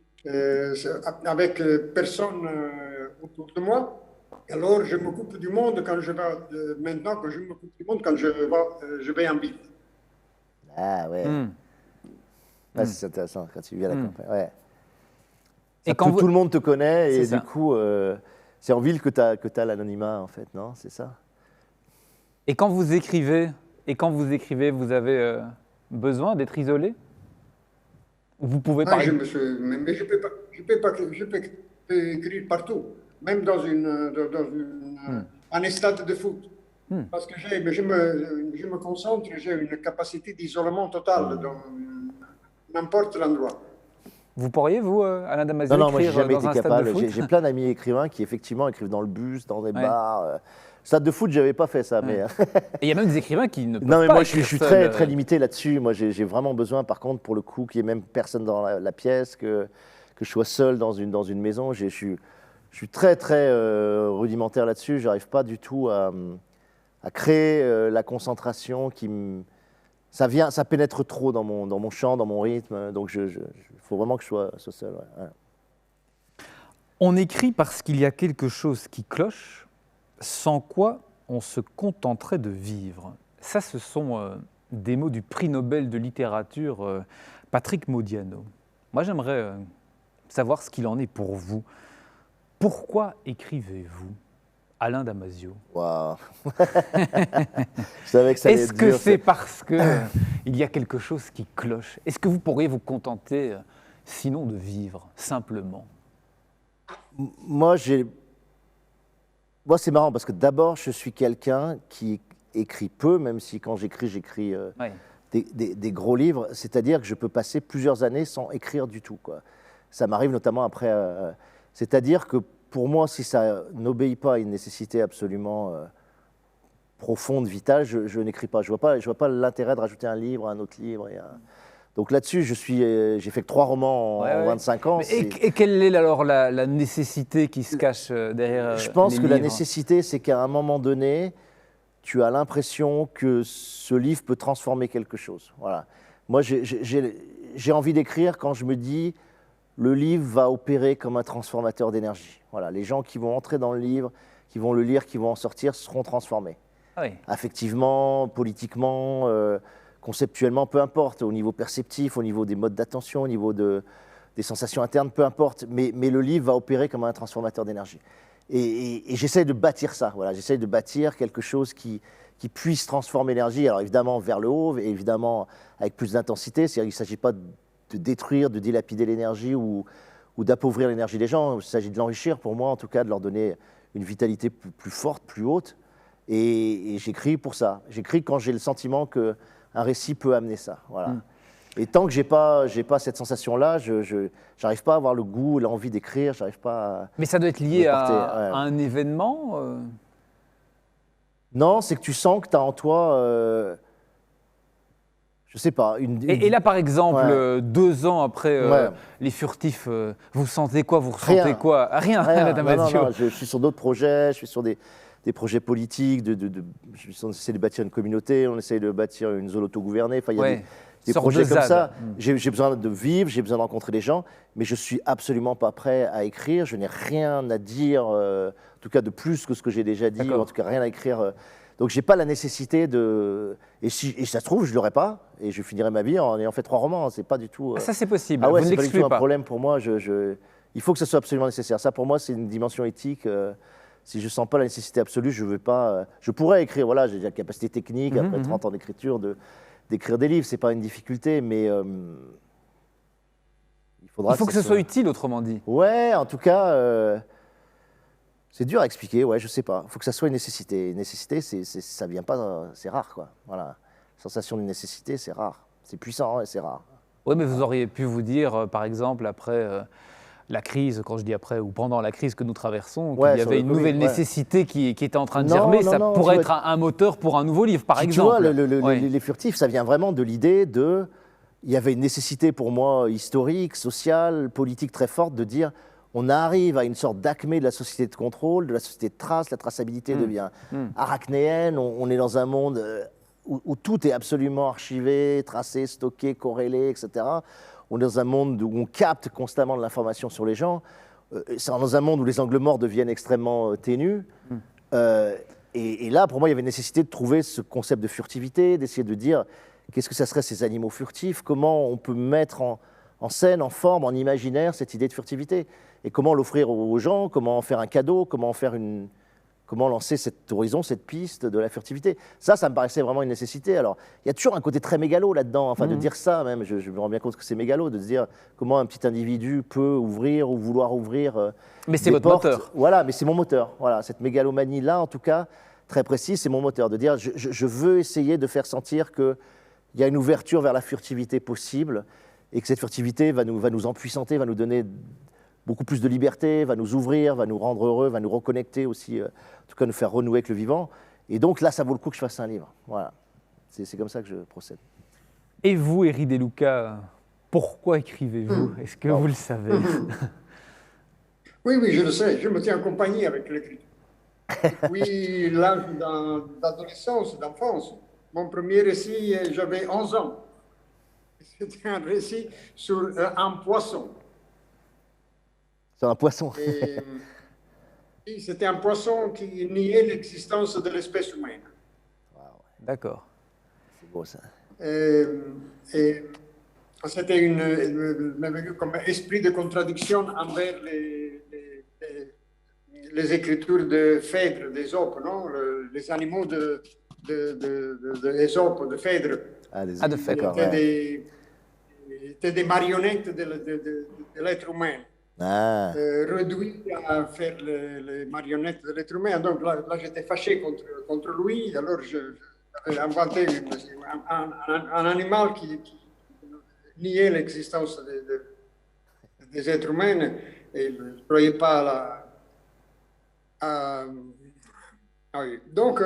avec personne autour de moi. Alors, je me coupe du monde quand je vais, maintenant que je me coupe du monde quand je vais en ville. Ah ouais. Ah, c'est intéressant quand tu vis à la campagne. Ouais. Et quand tout le monde te connaît et du coup, c'est en ville que tu as l'anonymat en fait, non? C'est ça? Et quand vous écrivez, vous avez besoin d'être isolé? Vous pouvez pas. Mais je peux écrire partout, même dans un stade de foot. Parce que je me concentre, j'ai une capacité d'isolement total dans n'importe l'endroit. Vous pourriez, vous, Alain Damasio, non, moi, j'ai jamais dans été un capable. stade de foot? J'ai plein d'amis écrivains qui, effectivement, écrivent dans le bus, dans des bars. Stade de foot, j'avais pas fait ça. Mais... Et il y a même des écrivains qui ne peuvent non, mais pas moi, je suis très, seul. très limité là-dessus. Moi, j'ai vraiment besoin, par contre, pour le coup, qu'il n'y ait même personne dans la pièce, que je sois seul dans une maison. Je Je suis très, très rudimentaire là-dessus. Je n'arrive pas du tout à créer la concentration ça pénètre trop dans mon chant, dans mon rythme. Donc, il faut vraiment que je sois seul. Ouais. On écrit parce qu'il y a quelque chose qui cloche, sans quoi on se contenterait de vivre. Ça, ce sont des mots du prix Nobel de littérature, Patrick Modiano. Moi, j'aimerais savoir ce qu'il en est pour vous. Pourquoi écrivez-vous, Alain Damasio? Waouh. Je savais que ça allait Est-ce être que dur, c'est parce qu'il y a quelque chose qui cloche? Est-ce que vous pourriez vous contenter, sinon de vivre, simplement? Moi, c'est marrant parce que d'abord, je suis quelqu'un qui écrit peu, même si quand j'écris Ouais. des gros livres. C'est-à-dire que je peux passer plusieurs années sans écrire du tout, quoi. Ça m'arrive notamment après. C'est-à-dire que pour moi, si ça n'obéit pas à une nécessité absolument profonde, vitale, je n'écris pas. Je vois pas l'intérêt de rajouter un livre, un autre livre. Donc là-dessus, j'ai fait que 3 romans en 25 ans. Et quelle est alors la nécessité qui se cache derrière Je pense les que la livres? nécessité, c'est qu'à un moment donné, tu as l'impression que ce livre peut transformer quelque chose. Voilà. Moi, j'ai envie d'écrire quand je me dis le livre va opérer comme un transformateur d'énergie. Voilà. Les gens qui vont entrer dans le livre, qui vont le lire, qui vont en sortir, seront transformés. Ah oui. Affectivement, politiquement, conceptuellement, peu importe, au niveau perceptif, au niveau des modes d'attention, au niveau des sensations internes, peu importe, mais le livre va opérer comme un transformateur d'énergie. Et j'essaie de bâtir ça, voilà, j'essaie de bâtir quelque chose qui puisse transformer l'énergie, alors évidemment vers le haut, et évidemment avec plus d'intensité, c'est-à-dire qu'il ne s'agit pas de détruire, de dilapider l'énergie ou d'appauvrir l'énergie des gens, il s'agit de l'enrichir pour moi, en tout cas de leur donner une vitalité plus forte, plus haute, et j'écris pour ça, j'écris quand j'ai le sentiment que un récit peut amener ça, voilà. Et tant que j'ai pas cette sensation-là, je n'arrive pas à avoir le goût, l'envie d'écrire, j'arrive pas à... Mais ça doit être lié me porter, à un événement Non, c'est que tu sens que tu as en toi, je sais pas, Et là, par exemple, Ouais. 2 ans après Ouais. Les Furtifs, vous sentez quoi? Vous ressentez Rien. quoi? Rien, Alain Damasio. Non, je suis sur d'autres projets, je suis sur des projets politiques, on essaie de bâtir une communauté, on essaie de bâtir une zone autogouvernée, enfin il y a Ouais. des Sorte projets de comme ZAD. ça. J'ai besoin de vivre, j'ai besoin de rencontrer des gens, mais je suis absolument pas prêt à écrire, je n'ai rien à dire, en tout cas de plus que ce que j'ai déjà dit, ou en tout cas rien à écrire. Donc j'ai pas la nécessité de... Et ça se trouve, je l'aurais pas, et je finirai ma vie en ayant fait 3 romans, c'est pas du tout... Ah, ça, c'est possible, Ah ouais, vous ne c'est pas du tout l'excluez un pas. problème pour moi, il faut que ce soit absolument nécessaire. Ça pour moi, c'est une dimension éthique. Si je ne sens pas la nécessité absolue, je veux pas. Je pourrais écrire, voilà, j'ai la capacité technique, après 30 ans d'écriture, d'écrire des livres, c'est pas une difficulté, mais il faudra. Il faut que ce soit utile, autrement dit. Ouais, en tout cas, c'est dur à expliquer, ouais, je sais pas. Il faut que ça soit une nécessité. Une nécessité, ça vient pas, c'est rare, quoi. Voilà. La sensation d'une nécessité, c'est rare. C'est puissant et c'est rare. Oui, mais vous auriez pu vous dire, par exemple, après la crise, quand je dis après, ou pendant la crise que nous traversons, qu'il y avait une nouvelle nécessité qui était en train de germer. Ça pourrait être un moteur pour un nouveau livre, par exemple. Tu vois, les Furtifs, ça vient vraiment de l'idée de... Il y avait une nécessité pour moi historique, sociale, politique très forte de dire on arrive à une sorte d'acmé de la société de contrôle, de la société de trace, la traçabilité devient arachnéenne, on est dans un monde où tout est absolument archivé, tracé, stocké, corrélé, etc. On est dans un monde où on capte constamment de l'information sur les gens. C'est dans un monde où les angles morts deviennent extrêmement ténus. Et là, pour moi, il y avait nécessité de trouver ce concept de furtivité, d'essayer de dire qu'est-ce que ça serait ces animaux furtifs, comment on peut mettre en scène, en forme, en imaginaire cette idée de furtivité, et comment l'offrir aux gens, comment en faire un cadeau, comment lancer cet horizon, cette piste de la furtivité. Ça me paraissait vraiment une nécessité. Alors, il y a toujours un côté très mégalo là-dedans, enfin de dire ça même, je me rends bien compte que c'est mégalo, de se dire comment un petit individu peut ouvrir ou vouloir ouvrir Mais c'est des votre portes. moteur. Voilà, mais c'est mon moteur. Voilà, cette mégalomanie-là, en tout cas, très précise, c'est mon moteur, de dire je veux essayer de faire sentir qu'il y a une ouverture vers la furtivité possible, et que cette furtivité va nous empuissanter, va nous donner beaucoup plus de liberté, va nous ouvrir, va nous rendre heureux, va nous reconnecter aussi, en tout cas nous faire renouer avec le vivant. Et donc là, ça vaut le coup que je fasse un livre. Voilà, c'est comme ça que je procède. Et vous, Éric Deluca, pourquoi écrivez-vous? Est-ce que vous le savez? Oui, oui, je le sais, je me tiens en compagnie avec l'écriture. Depuis l'âge d'adolescence, d'enfance, mon premier récit, j'avais 11 ans. C'était un récit sur un poisson. C'est un poisson. Et, et c'était un poisson qui niait l'existence de l'espèce humaine. D'accord. C'est beau ça. Et c'était m'est venu comme esprit de contradiction envers les écritures de Phèdre, d'Ésope, non? Les animaux d'Ésope, de Phèdre. Ah, des Ah, de fait. d'accord. Étaient des marionnettes de l'être humain. Ah, Réduit à faire les marionnettes de l'être humain. Donc là j'étais fâché contre lui. Alors, j'avais inventé un animal qui niait l'existence des êtres humains et ne croyait pas oui. Donc,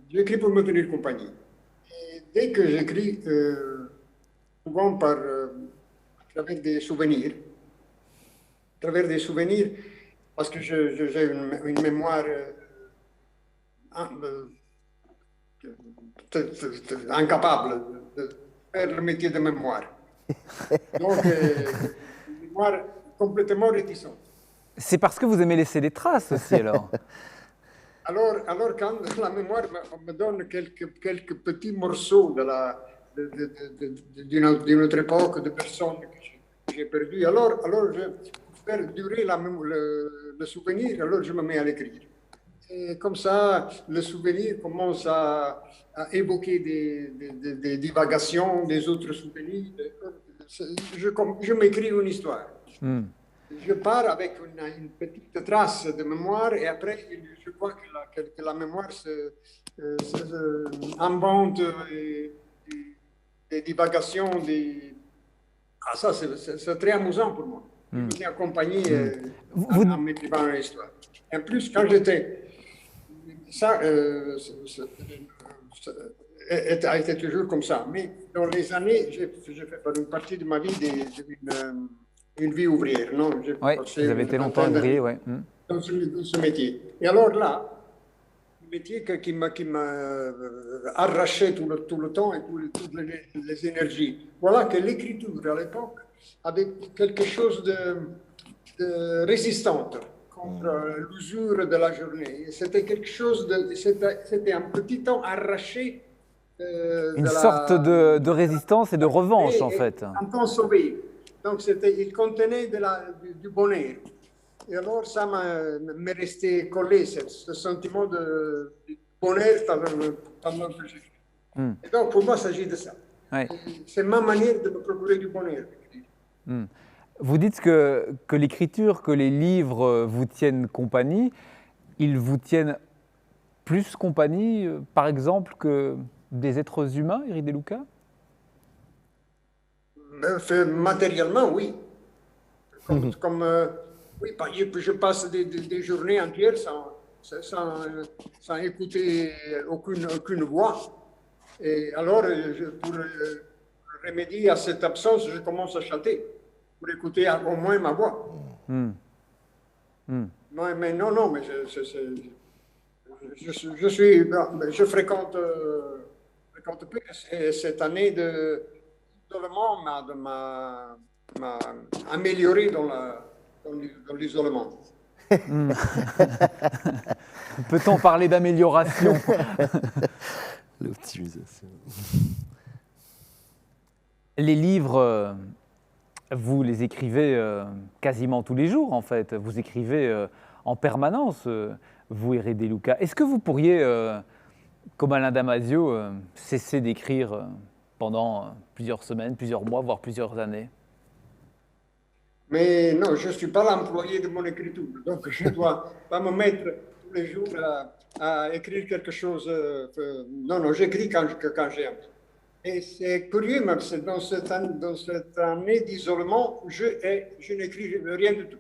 j'écris pour me tenir compagnie. Et dès que j'écris, souvent à travers des souvenirs, parce que j'ai une mémoire incapable de faire le métier de mémoire. Donc, une mémoire complètement réticente. C'est parce que vous aimez laisser des traces aussi, alors. Alors quand la mémoire me donne quelques petits morceaux d'une autre époque, de personnes que j'ai perdues, alors pour faire durer le souvenir, alors je me mets à l'écrire. Et comme ça, le souvenir commence à évoquer des divagations, des autres souvenirs. Je m'écris une histoire. Je pars avec une petite trace de mémoire et après, je vois que la mémoire invente des divagations. Ça, c'est très amusant pour moi. Je me tiens accompagné en m'écrivant une histoire. En plus, quand j'étais... Ça a été toujours comme ça. Mais dans les années, j'ai fait par une partie de ma vie une vie ouvrière, non? Oui, vous avez été longtemps ouvrier, oui. Dans ce métier. Et alors là, le métier qui m'a arraché tout le temps et toutes les énergies. Voilà que l'écriture, à l'époque, avait quelque chose de résistante contre l'usure de la journée. C'était quelque chose c'était un petit temps arraché. Une sorte de résistance et de revanche, en fait. Un temps sauvé. Donc, il contenait du bonheur. Et alors, ça m'est resté collé, ce sentiment de bonheur pendant que j'écris. Et donc, pour moi, il s'agit de ça. Ouais. C'est ma manière de me procurer du bonheur. Vous dites que l'écriture, que les livres vous tiennent compagnie. Ils vous tiennent plus compagnie, par exemple, que des êtres humains, Éric De Luca? Matériellement, oui. Oui, je passe des journées entières sans écouter aucune voix. Et alors, pour remédier à cette absence, je commence à chanter, pour écouter au moins ma voix. Non, mais je fréquente peu. Et cette année d'isolement m'a amélioré dans l'isolement. Peut-on parler d'amélioration? L'optimisation. Les livres, vous les écrivez quasiment tous les jours, en fait. Vous écrivez en permanence, vous, Éric De Luca. Est-ce que vous pourriez, comme Alain Damasio, cesser d'écrire pendant plusieurs semaines, plusieurs mois, voire plusieurs années? Mais non, je ne suis pas l'employé de mon écriture. Donc, je ne dois pas me mettre tous les jours à écrire quelque chose. Non, j'écris quand j'aime. Et c'est curieux, même, dans cette année d'isolement, je n'écris rien du tout.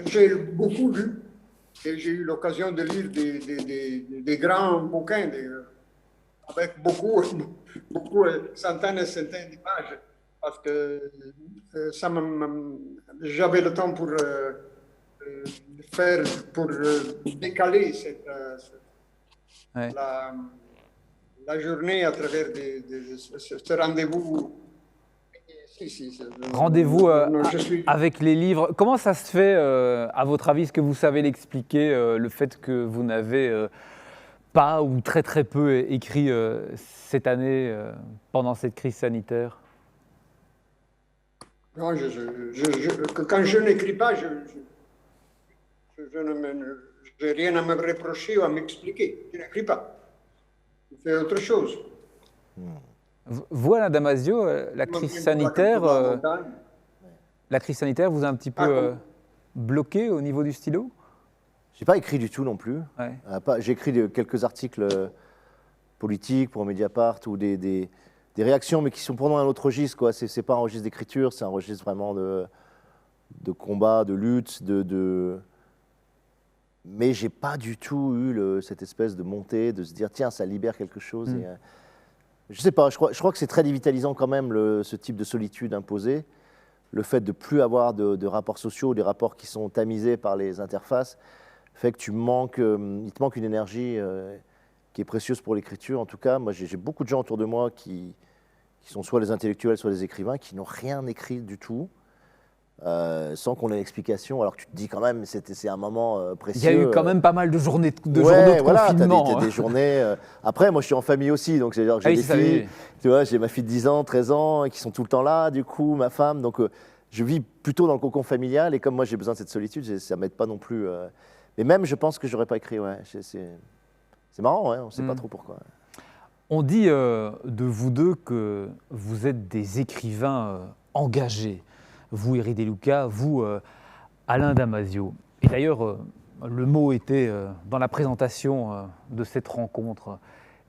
J'ai beaucoup lu et j'ai eu l'occasion de lire des grands bouquins avec beaucoup, centaines et centaines d'images. parce que j'avais le temps pour faire, pour décaler Ouais. la journée à travers ce rendez-vous. Rendez-vous Je suis. avec les livres. Comment ça se fait, à votre avis? Est-ce que vous savez l'expliquer, le fait que vous n'avez pas ou très très peu écrit cette année pendant cette crise sanitaire? Non, quand je n'écris pas, je n'ai rien à me reprocher ou à m'expliquer. Je n'écris pas. Je fais autre chose. Vous, Alain Damasio, la crise sanitaire vous a un petit peu bloqué au niveau du stylo? J'ai pas écrit du tout non plus. Ouais. J'ai écrit quelques articles politiques pour Mediapart ou des réactions, mais qui sont pour nous un autre registre, quoi. C'est pas un registre d'écriture, c'est un registre vraiment de combat, de lutte, mais j'ai pas du tout eu cette espèce de montée, de se dire tiens, ça libère quelque chose. Et, je sais pas, je crois que c'est très dévitalisant quand même ce type de solitude imposée, le fait de plus avoir de rapports sociaux, des rapports qui sont tamisés par les interfaces, fait que il te manque une énergie qui est précieuse pour l'écriture. En tout cas, moi j'ai beaucoup de gens autour de moi qui sont soit des intellectuels, soit des écrivains, qui n'ont rien écrit du tout. Sans qu'on ait l'explication, alors que tu te dis quand même, c'est un moment précieux. Il y a eu quand même pas mal de journées de voilà, confinement. T'as des journées. Après, moi, je suis en famille aussi, donc c'est-à-dire que j'ai des filles. Tu vois, j'ai ma fille de 10 ans, 13 ans, qui sont tout le temps là, du coup, ma femme. Donc, je vis plutôt dans le cocon familial, et comme moi, j'ai besoin de cette solitude, ça m'aide pas non plus. Mais même, je pense que j'aurais pas écrit. Ouais, c'est marrant, ouais, on sait pas trop pourquoi. On dit de vous deux que vous êtes des écrivains engagés. Vous, Éric De Luca, vous, Alain Damasio. Et d'ailleurs, le mot était dans la présentation de cette rencontre.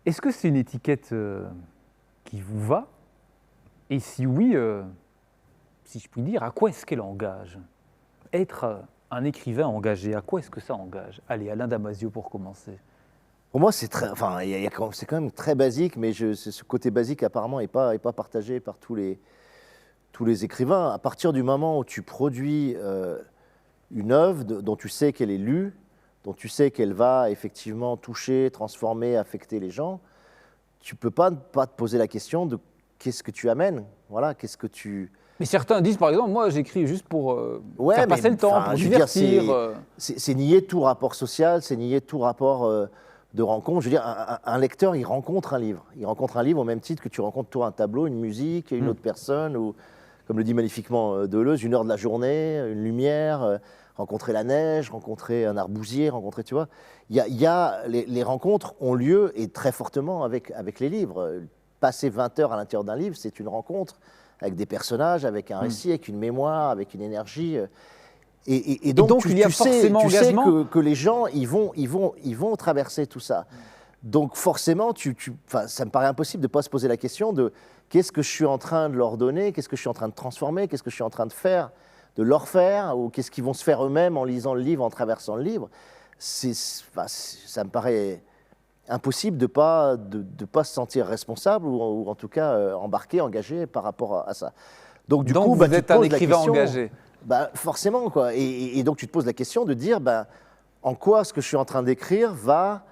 Est-ce que c'est une étiquette qui vous va? Et si oui, si je puis dire, à quoi est-ce qu'elle engage? Être un écrivain engagé, à quoi est-ce que ça engage? Allez, Alain Damasio pour commencer. Pour moi, c'est quand même très basique, mais ce côté basique apparemment n'est pas partagé par tous les écrivains. À partir du moment où tu produis une œuvre dont tu sais qu'elle est lue, dont tu sais qu'elle va effectivement toucher, transformer, affecter les gens, tu ne peux pas te poser la question de qu'est-ce que tu amènes, voilà, qu'est-ce que tu... Mais certains disent, par exemple, moi j'écris juste pour faire passer le temps, pour divertir. C'est nier tout rapport social, c'est nier tout rapport de rencontre. Je veux dire, un lecteur, il rencontre un livre. Il rencontre un livre au même titre que tu rencontres toi un tableau, une musique, une autre personne, ou, comme le dit magnifiquement Deleuze, une heure de la journée, une lumière, rencontrer la neige, rencontrer un arbousier, rencontrer, tu vois. Les rencontres ont lieu, et très fortement, avec les livres. Passer 20 heures à l'intérieur d'un livre, c'est une rencontre avec des personnages, avec un récit, avec une mémoire, avec une énergie. Et donc il y a forcément engagement. Tu sais que les gens, ils vont traverser tout ça. Donc forcément, ça me paraît impossible de ne pas se poser la question de qu'est-ce que je suis en train de leur donner, qu'est-ce que je suis en train de transformer, qu'est-ce que je suis en train de faire, de leur faire, ou qu'est-ce qu'ils vont se faire eux-mêmes en lisant le livre, en traversant le livre. Ça me paraît impossible de pas se sentir responsable ou en tout cas embarqué, engagé par rapport à ça. Donc du coup, vous êtes un écrivain engagé. Forcément, quoi. Et donc tu te poses la question de dire en quoi ce que je suis en train d'écrire va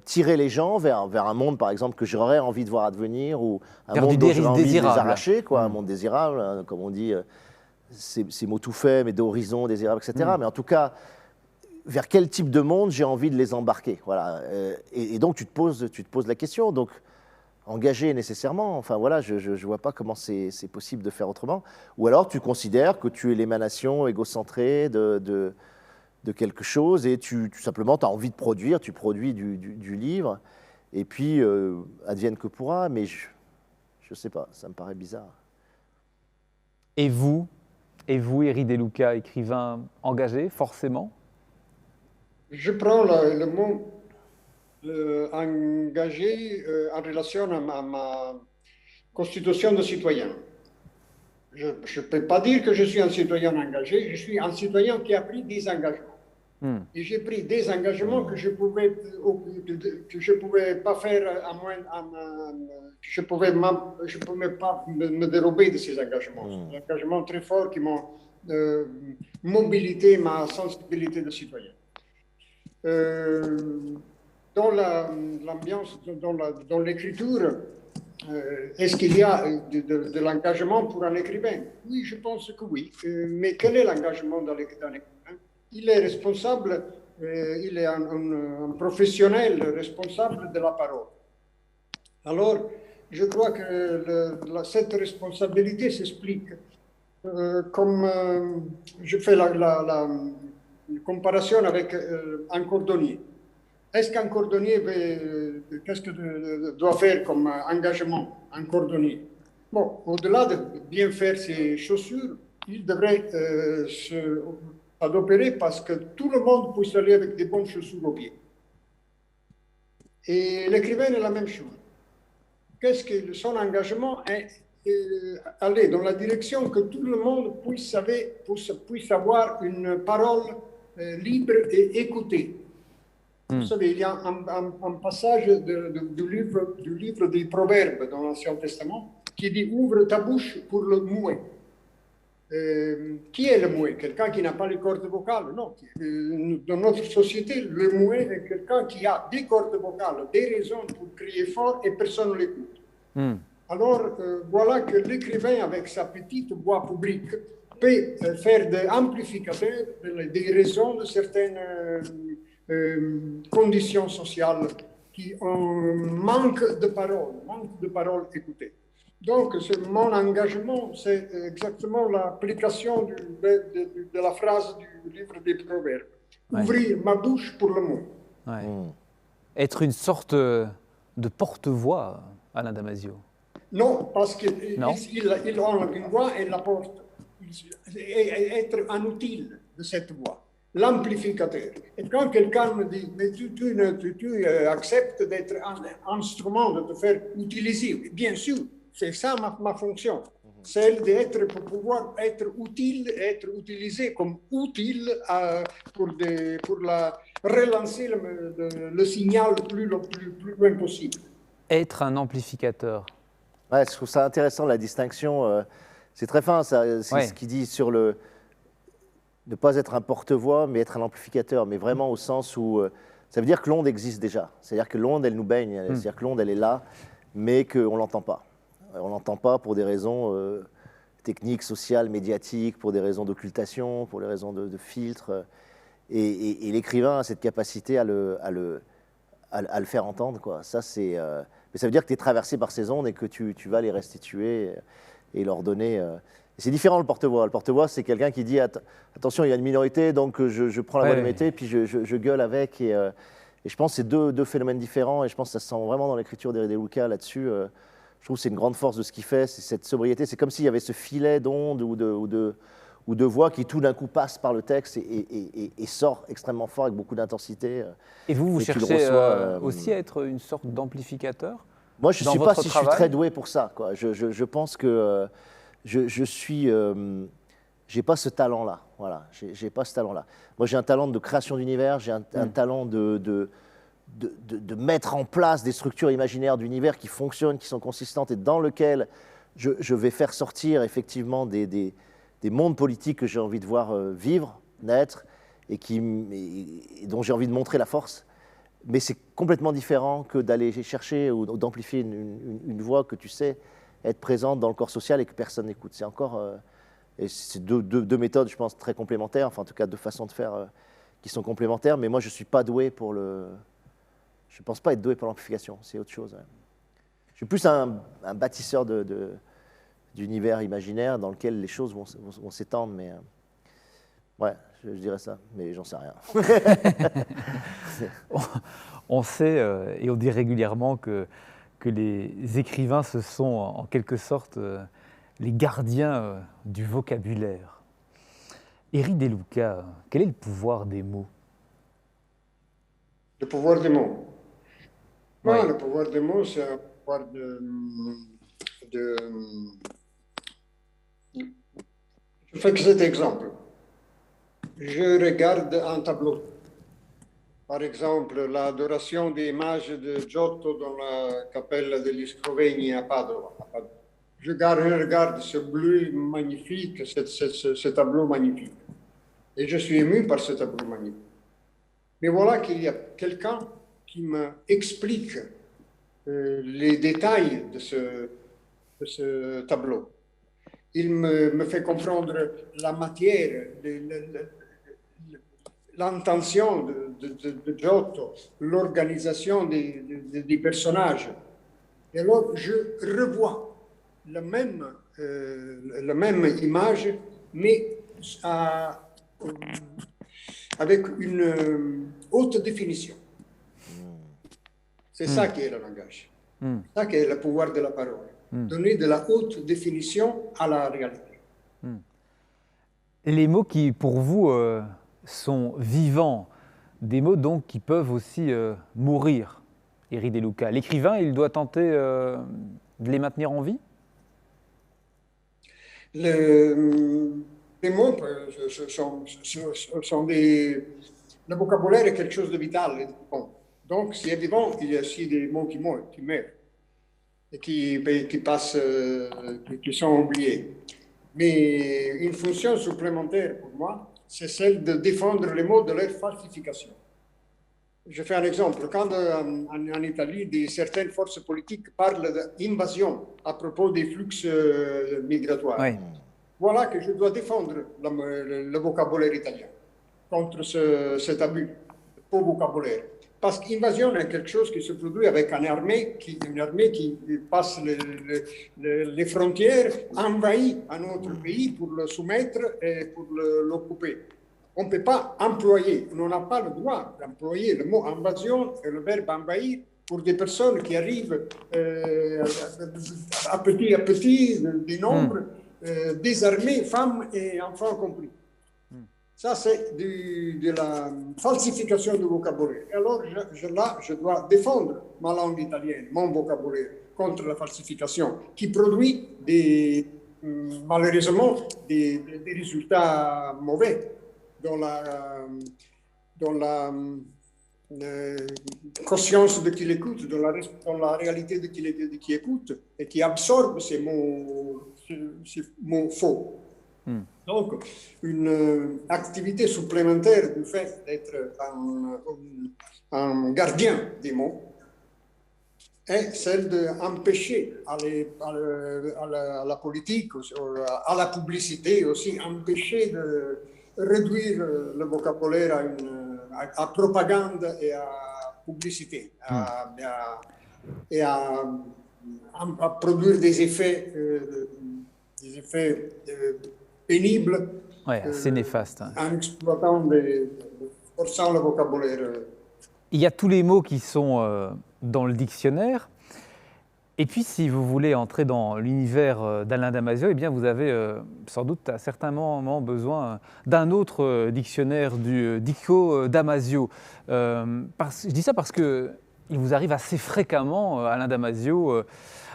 tirer les gens vers un monde, par exemple, que j'aurais envie de voir advenir, ou un monde dont j'aurais envie de les arracher, quoi, un monde désirable, hein, comme on dit, ces mots tout faits, mais d'horizon désirable, etc. Mais en tout cas, vers quel type de monde j'ai envie de les embarquer, voilà. Et donc tu te poses la question. Donc engagé nécessairement, enfin voilà, je vois pas comment c'est possible de faire autrement. Ou alors tu considères que tu es l'émanation égocentrée de quelque chose, et tu simplement tu as envie de produire, tu produis du livre, et puis advienne que pourra, mais je sais pas, ça me paraît bizarre. Et vous, Éric De Luca, écrivain engagé, forcément? Je prends le mot engagé en relation à ma constitution de citoyen. Je ne peux pas dire que je suis un citoyen engagé, je suis un citoyen qui a pris des engagements. Et j'ai pris des engagements que je pouvais pas faire à moins, que je pouvais pas me dérober de ces engagements. Des engagements très forts qui m'ont mobilité ma sensibilité de citoyen. Dans l'ambiance, dans l'écriture, est-ce qu'il y a de l'engagement pour un écrivain? Oui, je pense que oui. Mais quel est l'engagement d'un écrivain? Il est responsable, il est un professionnel responsable de la parole. Alors, je crois que cette responsabilité s'explique comme je fais la comparaison avec un cordonnier. Est-ce qu'un cordonnier, qu'est-ce que doit faire comme engagement, un cordonnier? Bon, au-delà de bien faire ses chaussures, il devrait s'adopérer parce que tout le monde puisse aller avec des bonnes chaussures aux pieds. Et l'écrivain est la même chose. Qu'est-ce que son engagement est aller dans la direction que tout le monde puisse avoir une parole libre et écoutée. Vous savez, il y a un passage du livre des Proverbes dans l'Ancien Testament qui dit « Ouvre ta bouche pour le muet ». Qui est le muet? Quelqu'un qui n'a pas les cordes vocales? Non. Dans notre société, le muet est quelqu'un qui a des cordes vocales, des raisons pour crier fort et personne ne l'écoute. Alors, voilà que l'écrivain, avec sa petite voix publique, peut faire des amplificateurs des raisons de certaines conditions sociales qui manquent de paroles écoutées. Donc, mon engagement, c'est exactement l'application de la phrase du livre des Proverbes. Ouvrir ma bouche pour le monde. Être une sorte de porte-voix, Alain Damasio. Non, parce qu'il a une voix et la porte. Être un outil de cette voix. L'amplificateur. Et quand quelqu'un me dit, mais tu acceptes d'être un instrument, de te faire utiliser, bien sûr, c'est ça ma fonction. Celle d'être, pour pouvoir être utile, être utilisé comme utile pour relancer le signal le plus loin possible. Être un amplificateur. Ouais, je trouve ça intéressant, la distinction. C'est très fin, ça. C'est ce qu'il dit sur le... Ne pas être un porte-voix, mais être un amplificateur. Mais vraiment au sens où... ça veut dire que l'onde existe déjà. C'est-à-dire que l'onde, elle nous baigne. C'est-à-dire que l'onde, elle est là, mais qu'on ne l'entend pas. On ne l'entend pas pour des raisons techniques, sociales, médiatiques, pour des raisons d'occultation, pour des raisons de filtre. Et l'écrivain a cette capacité à le faire entendre, quoi. Ça, c'est... mais ça veut dire que tu es traversé par ces ondes et que tu vas les restituer et leur donner... C'est différent le porte-voix. Le porte-voix, c'est quelqu'un qui dit attention, il y a une minorité, donc je prends la minorité, puis je gueule avec. Et je pense que c'est deux phénomènes différents. Et je pense que ça se sent vraiment dans l'écriture d'Éric De Luca là-dessus. Je trouve que c'est une grande force de ce qu'il fait, c'est cette sobriété. C'est comme s'il y avait ce filet d'ondes ou de voix qui tout d'un coup passe par le texte et sort extrêmement fort avec beaucoup d'intensité. Et vous cherchez aussi à être une sorte d'amplificateur? Moi, je ne sais pas si je suis très doué pour ça, quoi. Je pense que j'ai pas ce talent-là. Voilà, j'ai pas ce talent-là. Moi, j'ai un talent de création d'univers, j'ai un talent de mettre en place des structures imaginaires d'univers qui fonctionnent, qui sont consistantes et dans lesquelles je vais faire sortir effectivement des mondes politiques que j'ai envie de voir vivre, naître et dont j'ai envie de montrer la force. Mais c'est complètement différent que d'aller chercher ou d'amplifier une voix que tu sais être présente dans le corps social et que personne n'écoute. C'est encore... et c'est deux méthodes, je pense, très complémentaires, enfin en tout cas deux façons de faire qui sont complémentaires, mais moi je ne suis pas doué pour le... Je ne pense pas être doué pour l'amplification, c'est autre chose. Ouais. Je suis plus un bâtisseur d'univers imaginaire dans lequel les choses vont s'étendre, mais... ouais, je dirais ça, mais j'en sais rien. On sait, et on dit régulièrement que les écrivains, ce sont en quelque sorte les gardiens du vocabulaire. Éric De Luca, quel est le pouvoir des mots? Le pouvoir des mots. Ouais. Le pouvoir des mots, c'est un pouvoir Je fais que cet exemple. je regarde un tableau. Par exemple, l'adoration des images de Giotto dans la Cappella degli Scrovegni à Padova. Je regarde ce bleu magnifique, ce tableau magnifique. Et je suis ému par ce tableau magnifique. Mais voilà qu'il y a quelqu'un qui m'explique les détails de ce tableau. Il me fait comprendre la matière, l'intention de Giotto, l'organisation des personnages. Et alors, je revois la même image, mais avec une haute définition. C'est ça qui est le langage. C'est ça qui est le pouvoir de la parole. Donner de la haute définition à la réalité. Les mots qui, pour vous, sont vivants, des mots donc qui peuvent aussi mourir, Éric De Luca. L'écrivain, il doit tenter de les maintenir en vie? Les mots sont des... Le vocabulaire est quelque chose de vital et de bon. Donc, s'il est vivant, il y a aussi des mots qui meurent et qui passent, qui sont oubliés. Mais une fonction supplémentaire pour moi, c'est celle de défendre les mots de leur falsification. Je fais un exemple. Quand en Italie, certaines forces politiques parlent d'invasion à propos des flux migratoires, Oui. Voilà que je dois défendre le vocabulaire italien contre cet abus de faux vocabulaire. Parce qu'invasion est quelque chose qui se produit avec une armée qui passe les frontières, envahit un autre pays pour le soumettre et pour l'occuper. On ne peut pas employer, on n'a pas le droit d'employer le mot invasion et le verbe envahir pour des personnes qui arrivent à petit, des nombres, désarmés, femmes et enfants compris. Ça, c'est de la falsification du vocabulaire. Alors, je dois défendre ma langue italienne, mon vocabulaire, contre la falsification, qui produit malheureusement des résultats mauvais dans la conscience de qui l'écoute, dans la réalité de qui écoute, et qui absorbe ces mots faux. Donc, une activité supplémentaire du fait d'être un gardien des mots est celle d'empêcher à la politique, à la publicité aussi, empêcher de réduire le vocabulaire à propagande et à publicité, et à produire des effets pénible, assez néfaste. En exploitant, forçant le vocabulaire. Il y a tous les mots qui sont dans le dictionnaire. Et puis, si vous voulez entrer dans l'univers d'Alain Damasio, eh bien, vous avez sans doute à certains moments besoin d'un autre dictionnaire, du Dico Damasio. Je dis ça parce qu'il vous arrive assez fréquemment, Alain Damasio,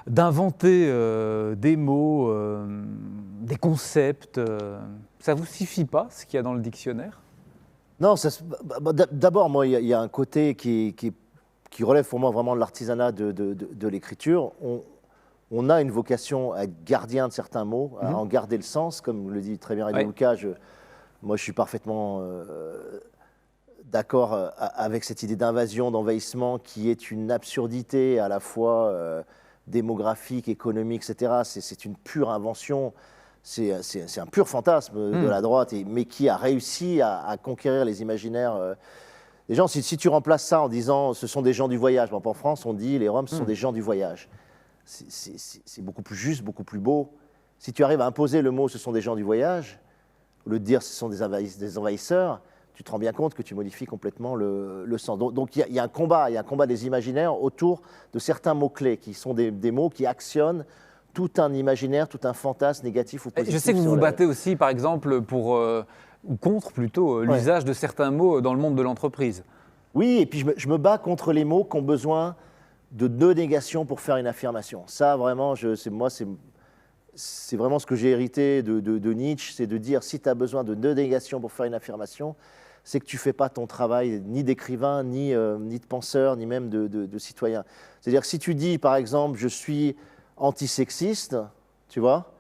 d'inventer des mots, des concepts. Ça ne vous suffit pas, ce qu'il y a dans le dictionnaire? Non, d'abord, moi, il y a un côté qui relève pour moi vraiment de l'artisanat de l'écriture. On a une vocation à être gardien de certains mots, à en garder le sens, comme le dit très bien Éric De Luca. Moi, je suis parfaitement d'accord avec cette idée d'invasion, d'envahissement, qui est une absurdité à la fois démographique, économique, etc. C'est une pure invention, c'est un pur fantasme de la droite, mais qui a réussi à conquérir les imaginaires des gens. Si tu remplaces ça en disant ce sont des gens du voyage, en France on dit les Roms sont des gens du voyage, c'est beaucoup plus juste, beaucoup plus beau. Si tu arrives à imposer le mot ce sont des gens du voyage, au lieu de dire ce sont des envahisseurs, tu te rends bien compte que tu modifies complètement le sens. Donc il y a un combat des imaginaires autour de certains mots-clés qui sont des mots qui actionnent tout un imaginaire, tout un fantasme négatif ou positif. Je sais que vous vous battez aussi, par exemple, pour, ou contre plutôt, l'usage de certains mots dans le monde de l'entreprise. Oui, et puis je me bats contre les mots qui ont besoin de deux négations pour faire une affirmation. Ça, vraiment, c'est vraiment ce que j'ai hérité de Nietzsche, c'est de dire si tu as besoin de 2 négations pour faire une affirmation, c'est que tu ne fais pas ton travail ni d'écrivain, ni de penseur, ni même de citoyen. C'est-à-dire que si tu dis, par exemple, je suis antisexiste, tu vois,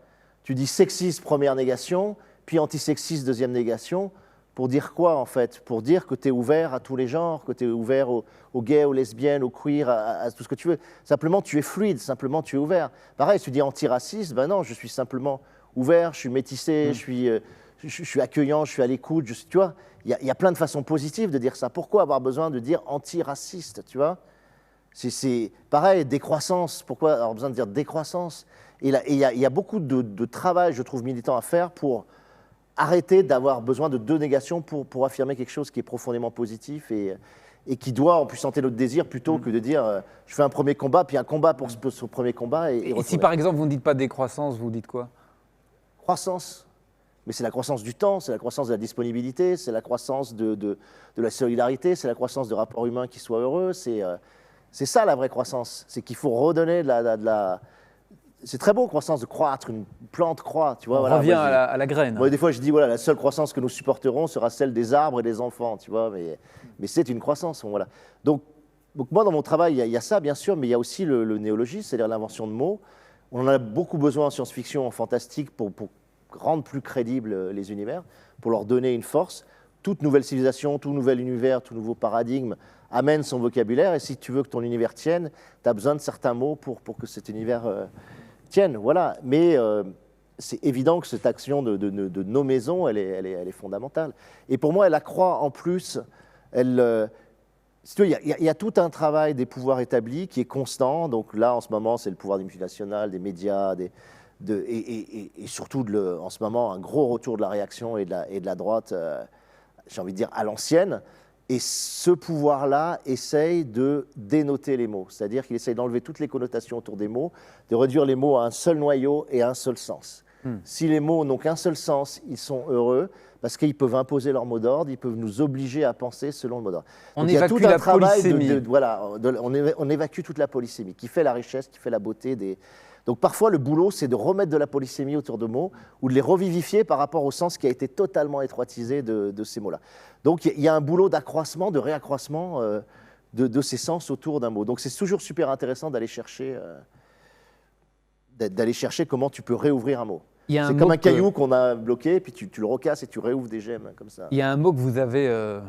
tu dis sexiste, première négation, puis antisexiste, deuxième négation, pour dire quoi en fait? Pour dire que tu es ouvert à tous les genres, que tu es ouvert aux gays, aux lesbiennes, aux queers, à tout ce que tu veux. Simplement, tu es fluide, simplement, tu es ouvert. Pareil, si tu dis antiraciste, ben non, je suis simplement ouvert, je suis métissé, je suis accueillant, je suis à l'écoute. Tu vois, il y a plein de façons positives de dire ça. Pourquoi avoir besoin de dire antiraciste, tu vois? C'est pareil, décroissance. Pourquoi avoir besoin de dire décroissance? Et il y a beaucoup de travail, je trouve, militant à faire pour arrêter d'avoir besoin de 2 négations pour affirmer quelque chose qui est profondément positif et qui doit en puissanter notre désir plutôt que de dire je fais un premier combat, puis un combat pour ce premier combat. Et si par exemple vous ne dites pas décroissance, vous dites quoi? Croissance. Mais c'est la croissance du temps, c'est la croissance de la disponibilité, c'est la croissance de la solidarité, c'est la croissance de rapports humains qui soient heureux. C'est ça la vraie croissance. C'est qu'il faut redonner de la c'est très beau, croissance, de croître, une plante croît, tu vois. On revient à la graine. Moi, des fois, je dis, voilà, la seule croissance que nous supporterons sera celle des arbres et des enfants, tu vois, mais c'est une croissance, voilà. Donc moi, dans mon travail, il y a ça, bien sûr, mais il y a aussi le néologisme, c'est-à-dire l'invention de mots. On en a beaucoup besoin en science-fiction, en fantastique, pour rendre plus crédibles les univers, pour leur donner une force. Toute nouvelle civilisation, tout nouvel univers, tout nouveau paradigme amène son vocabulaire, et si tu veux que ton univers tienne, tu as besoin de certains mots pour que cet univers tienne, voilà. Mais c'est évident que cette action de nommaison, elle est fondamentale. Et pour moi, elle accroît en plus, il y a tout un travail des pouvoirs établis qui est constant. Donc là, en ce moment, c'est le pouvoir des multinationales, des médias, et surtout, en ce moment, un gros retour de la réaction et de la droite, j'ai envie de dire, à l'ancienne. Et ce pouvoir-là essaye de dénoter les mots, c'est-à-dire qu'il essaye d'enlever toutes les connotations autour des mots, de réduire les mots à un seul noyau et à un seul sens. Si les mots n'ont qu'un seul sens, ils sont heureux parce qu'ils peuvent imposer leur mot d'ordre, ils peuvent nous obliger à penser selon le mot d'ordre. On évacue la polysémie. On évacue toute la polysémie, qui fait la richesse, qui fait la beauté des... Donc parfois, le boulot, c'est de remettre de la polysémie autour de mots ou de les revivifier par rapport au sens qui a été totalement étroitisé de ces mots-là. Donc il y a un boulot d'accroissement, de réaccroissement de ces sens autour d'un mot. Donc c'est toujours super intéressant d'aller chercher comment tu peux réouvrir un mot. C'est comme un caillou qu'on a bloqué, puis tu le recasses et tu réouvres des gemmes comme ça. Il y a un mot que vous avez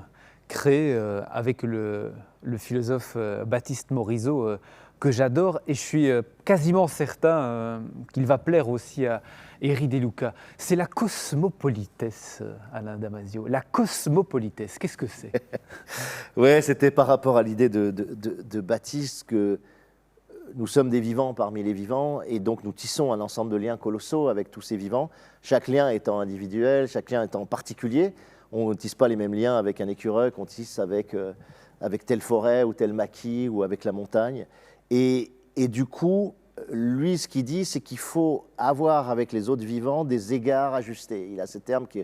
créé avec le philosophe Baptiste Morisot, que j'adore, et je suis quasiment certain qu'il va plaire aussi à Eri De Luca. C'est la cosmopolitesse, Alain Damasio. La cosmopolitesse, qu'est-ce que c'est? Ouais, c'était par rapport à l'idée de Baptiste que nous sommes des vivants parmi les vivants, et donc nous tissons un ensemble de liens colossaux avec tous ces vivants, chaque lien étant individuel, chaque lien étant particulier. On ne tisse pas les mêmes liens avec un écureuil qu'on tisse avec telle forêt ou tel maquis ou avec la montagne. Et du coup, lui, ce qu'il dit, c'est qu'il faut avoir avec les autres vivants des égards ajustés. Il a ce terme que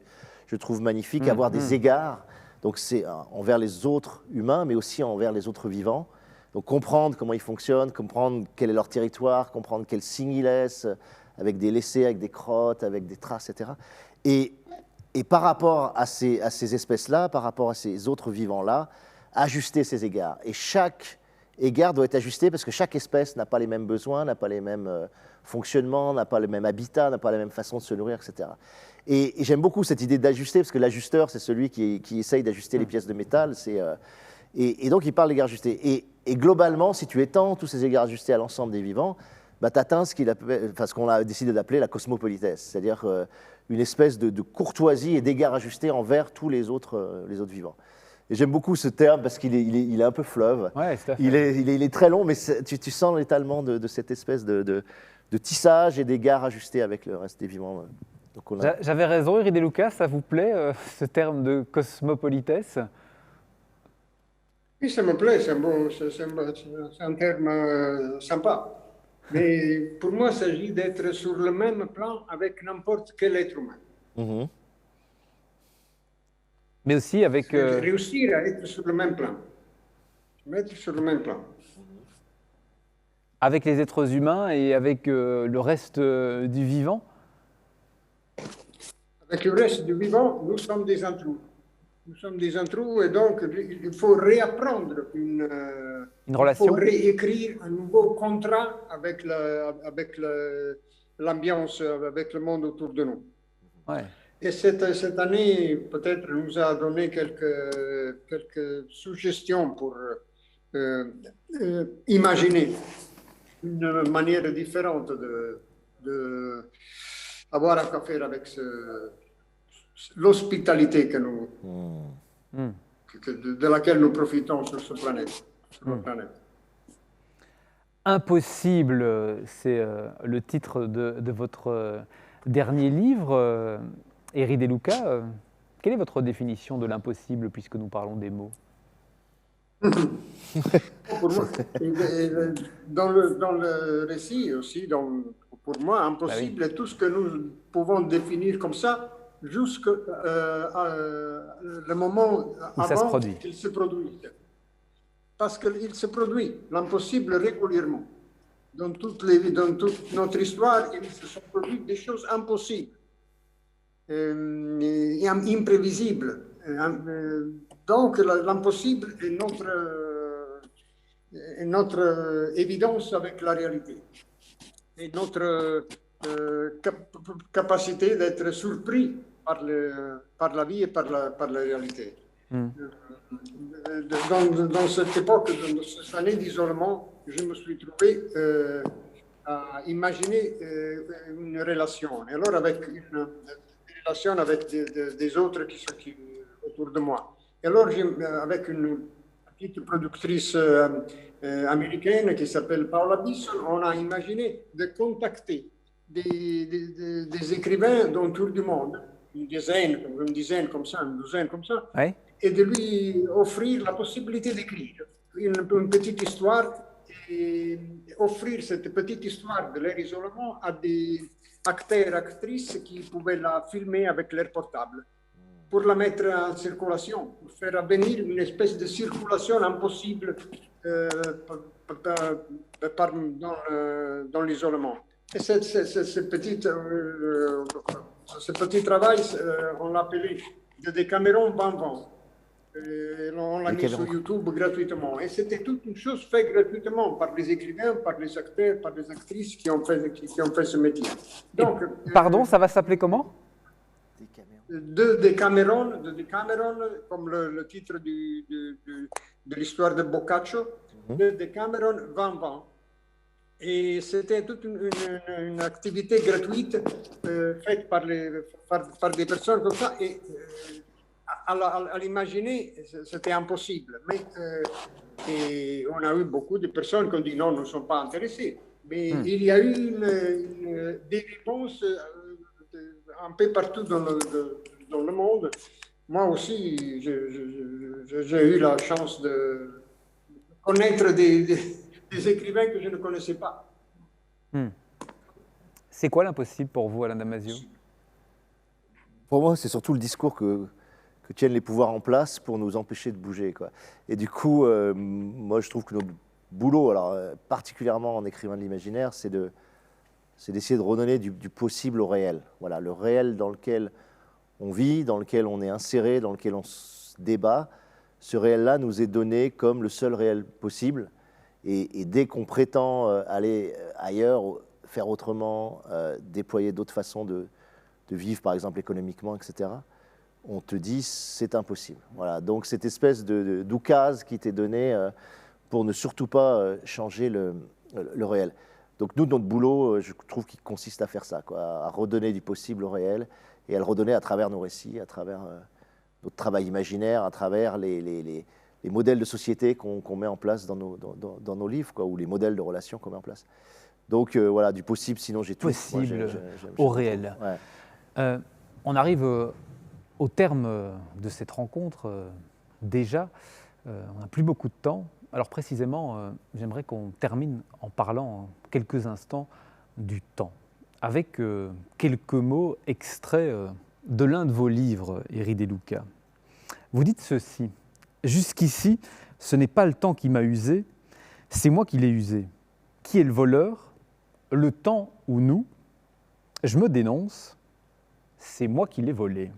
je trouve magnifique, avoir des égards. Donc c'est envers les autres humains, mais aussi envers les autres vivants. Donc comprendre comment ils fonctionnent, comprendre quel est leur territoire, comprendre quels signes ils laissent, avec des laissés, avec des crottes, avec des traces, etc. Et par rapport à ces espèces-là, par rapport à ces autres vivants-là, ajuster ces égards. Et chaque égard doit être ajusté parce que chaque espèce n'a pas les mêmes besoins, n'a pas les mêmes fonctionnements, n'a pas le même habitat, n'a pas la même façon de se nourrir, etc. Et j'aime beaucoup cette idée d'ajuster, parce que l'ajusteur, c'est celui qui essaye d'ajuster les pièces de métal. Et donc, il parle d'égards ajustés. Et globalement, si tu étends tous ces égards ajustés à l'ensemble des vivants, bah, tu atteins ce qu'on a décidé d'appeler la cosmopolitesse, c'est-à-dire une espèce de courtoisie et d'égards ajustés envers tous les autres vivants. Et j'aime beaucoup ce terme parce qu'il est un peu fleuve. Ouais, il est très long, mais tu sens l'étalement de cette espèce de tissage et d'égards ajustés avec le reste des vivants. J'avais raison, Eri De Luca, ça vous plaît, ce terme de cosmopolitesse? Oui, ça me plaît, c'est un terme sympa. Mais pour moi, il s'agit d'être sur le même plan avec n'importe quel être humain. Mm-hmm. Mais aussi avec... Réussir à être sur le même plan. Mettre sur le même plan. avec les êtres humains et avec le reste du vivant? Avec le reste du vivant, nous sommes des intrus. Nous sommes des intrus et donc il faut réapprendre Une il relation? faut réécrire un nouveau contrat avec l'ambiance, avec le monde autour de nous. Ouais. Et cette année, peut-être, nous a donné quelques suggestions pour imaginer une manière différente de avoir à faire avec l'hospitalité que nous, Hmm. de laquelle nous profitons sur ce planète. Sur la planète. Impossible, c'est le titre de votre dernier livre, Eri De Luca. Quelle est votre définition de l'impossible puisque nous parlons des mots? Pour moi, dans le récit aussi, pour moi, impossible est tout ce que nous pouvons définir comme ça jusqu'à le moment Où ça se avant produit. qu'il se produise. Parce qu'il se produit, l'impossible régulièrement. Dans toute notre histoire, il se sont produits des choses impossibles et imprévisibles. Donc, l'impossible est notre évidence avec la réalité. Et notre capacité d'être surpris par la vie et par la réalité. Dans cette époque, dans cette année d'isolement, je me suis trouvé à imaginer une relation. Et alors, avec une relation avec des autres qui sont autour de moi. Et alors, avec une petite productrice américaine qui s'appelle Paula Bisson, on a imaginé de contacter des écrivains autour du monde, une dizaine comme ça, une douzaine comme ça, Ouais. et de lui offrir la possibilité d'écrire une petite histoire et offrir cette petite histoire de leur isolement à des acteurs, actrices qui pouvaient la filmer avec leur portable pour la mettre en circulation, pour faire venir une espèce de circulation impossible dans l'isolement. Et ce petit travail, on l'appelait de Decameron Van. On l'a mis sur YouTube gratuitement. Et c'était toute une chose faite gratuitement par les écrivains, par les acteurs, par les actrices qui ont fait ce métier. Donc, Pardon, ça va s'appeler comment? de Decameron, comme le titre de l'histoire de Boccaccio, de Decameron Van. Et c'était toute une activité gratuite faite par des personnes comme ça. Et à l'imaginer, c'était impossible. Mais et on a eu beaucoup de personnes qui ont dit non, nous ne sommes pas intéressés. Mais il y a eu des réponses un peu partout dans le monde. Moi aussi, j'ai eu la chance de connaître des écrivains que je ne connaissais pas. C'est quoi l'impossible pour vous, Alain Damasio? Pour moi, c'est surtout le discours que tiennent les pouvoirs en place pour nous empêcher de bouger, quoi. Et du coup, moi, je trouve que notre boulot, alors particulièrement en écrivain de l'imaginaire, c'est d'essayer de redonner du possible au réel. Voilà, le réel dans lequel on vit, dans lequel on est inséré, dans lequel on se débat. Ce réel-là nous est donné comme le seul réel possible. Et dès qu'on prétend aller ailleurs, faire autrement, déployer d'autres façons de vivre, par exemple économiquement, etc., on te dit c'est impossible. Voilà. Donc cette espèce d'oukase qui t'est donnée pour ne surtout pas changer le réel. Donc nous, notre boulot, je trouve qu'il consiste à faire ça, quoi, à redonner du possible au réel et à le redonner à travers nos récits, à travers notre travail imaginaire, à travers les modèles de société qu'on met en place dans nos livres, quoi, ou les modèles de relations qu'on met en place. Donc voilà, du possible, sinon j'ai tout. Possible Moi, au réel. Ouais. On arrive au terme de cette rencontre déjà. On n'a plus beaucoup de temps. Alors précisément, j'aimerais qu'on termine en parlant quelques instants du temps, avec quelques mots extraits de l'un de vos livres, Eri De Luca. Vous dites ceci: « Jusqu'ici, ce n'est pas le temps qui m'a usé, c'est moi qui l'ai usé. Qui est le voleur? Le temps ou nous? Je me dénonce, c'est moi qui l'ai volé.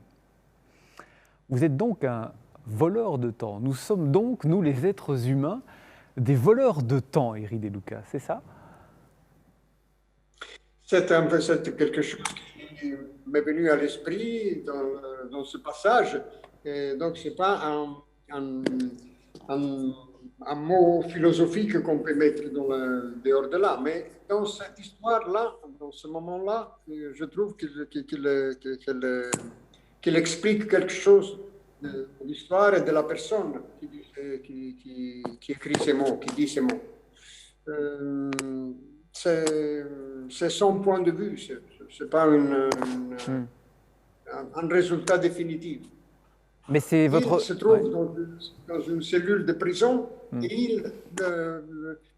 Vous êtes donc un voleur de temps. Nous sommes donc, nous les êtres humains, des voleurs de temps, Éric De Luca, c'est ça? C'est quelque chose qui m'est venu à l'esprit dans ce passage. Et donc, ce n'est pas un mot philosophique qu'on peut mettre dehors de là, mais dans cette histoire-là, dans ce moment-là, je trouve qu'il explique quelque chose de l'histoire et de la personne qui écrit ces mots, qui dit ces mots. C'est son point de vue, ce n'est pas un résultat définitif. Mais c'est votre... Il se trouve dans une cellule de prison et il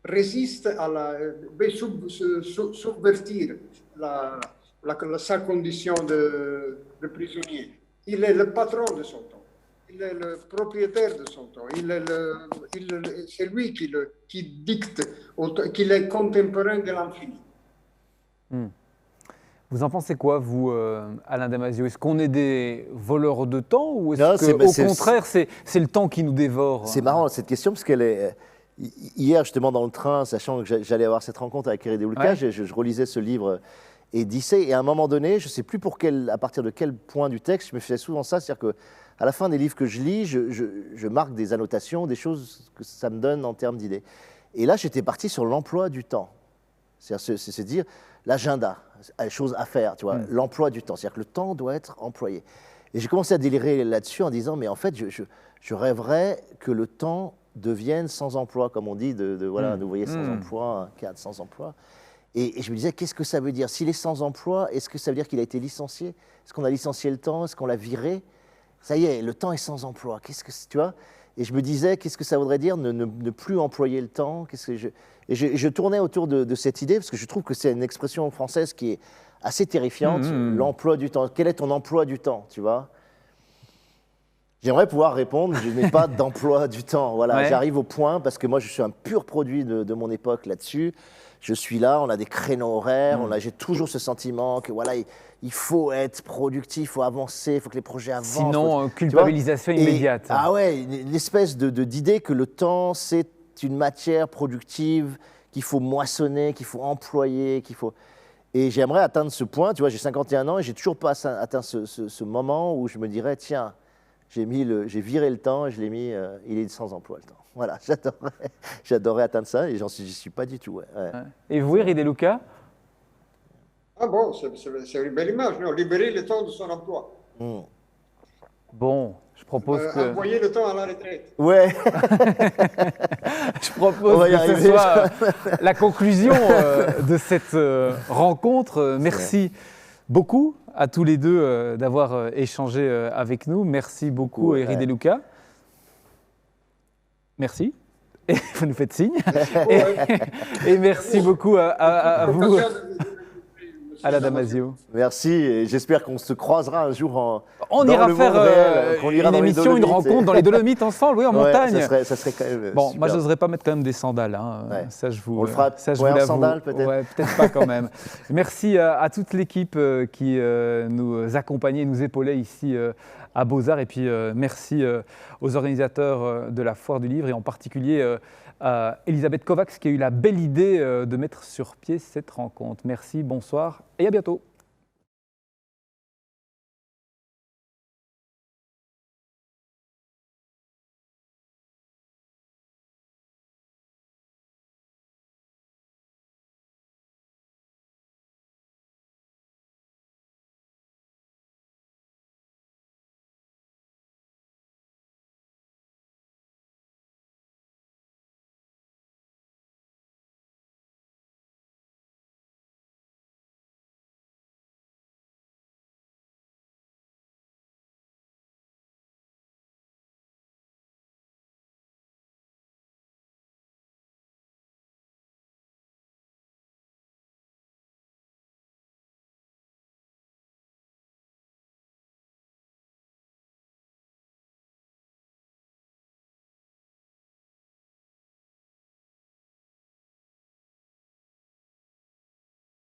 résiste à subvertir sa condition de prisonnier. Il est le patron de son temps. Il est le propriétaire de son temps. C'est lui qui dicte, qu'il est contemporain de l'infini. Vous en pensez quoi, vous, Alain Damasio? Est-ce qu'on est des voleurs de temps ou Non, est-ce qu'au contraire, c'est le temps qui nous dévore? C'est marrant cette question parce qu'elle est... Hier, justement, dans le train, sachant que j'allais avoir cette rencontre avec Éric De Luca, je relisais ce livre Odyssée et à un moment donné, je ne sais plus à partir de quel point du texte, je me faisais souvent ça, c'est-à-dire qu'à la fin des livres que je lis, je marque des annotations, des choses que ça me donne en termes d'idées. Et là, j'étais parti sur l'emploi du temps. C'est dire l'agenda, les choses à faire, tu vois, l'emploi du temps. C'est-à-dire que le temps doit être employé. Et j'ai commencé à délirer là-dessus en disant, mais en fait, je rêverais que le temps devienne sans emploi, comme on dit, voilà, un ouvrier sans emploi, un cadre sans emploi. Et je me disais, qu'est-ce que ça veut dire? S'il est sans emploi, est-ce que ça veut dire qu'il a été licencié? Est-ce qu'on a licencié le temps? Est-ce qu'on l'a viré? Ça y est, le temps est sans emploi. Qu'est-ce que tu vois? Et je me disais, qu'est-ce que ça voudrait dire ne plus employer le temps? Et je tournais autour de cette idée, parce que je trouve que c'est une expression française qui est assez terrifiante, l'emploi du temps. Quel est ton emploi du temps, tu vois? J'aimerais pouvoir répondre, je n'ai pas d'emploi du temps. Voilà, ouais. J'arrive au point, parce que moi, je suis un pur produit de mon époque là-dessus. Je suis là, on a des créneaux horaires, j'ai toujours ce sentiment que voilà, il faut être productif, il faut avancer, il faut que les projets avancent. Sinon, culpabilisation immédiate. Ah ouais, une espèce d'idée que le temps, c'est une matière productive qu'il faut moissonner, qu'il faut employer, qu'il faut... Et j'aimerais atteindre ce point, tu vois, j'ai 51 ans et j'ai toujours pas atteint ce moment où je me dirais, tiens, j'ai viré le temps et je l'ai mis, il est sans emploi le temps. Voilà, j'adorerais atteindre ça et j'y suis pas du tout. Ouais. Et vous, Éric De Luca? Ah bon, c'est une belle image, non? Libérer le temps de son emploi. Bon, je propose que... Envoyer le temps à la retraite. Ouais. Je propose que ce soit la conclusion de cette rencontre. Merci beaucoup à tous les deux d'avoir échangé avec nous. Merci beaucoup, Éric De Luca. Merci. Et vous nous faites signe. Et merci beaucoup à vous, Alain Damasio. Merci. Et j'espère qu'on se croisera un jour on dans ira le faire réel, une émission, une rencontre dans les Dolomites ensemble, oui, en montagne. Ça serait quand même bon, super. moi, je n'oserais pas mettre quand même des sandales. Hein. Ouais. Ça, on le fera en sandales, peut-être. Ouais, peut-être pas quand même. Merci à toute l'équipe qui nous accompagnait, nous épaulait ici à Beaux-Arts. Et puis, merci aux organisateurs de la Foire du Livre et en particulier à Elisabeth Kovacs qui a eu la belle idée de mettre sur pied cette rencontre. Merci, bonsoir et à bientôt.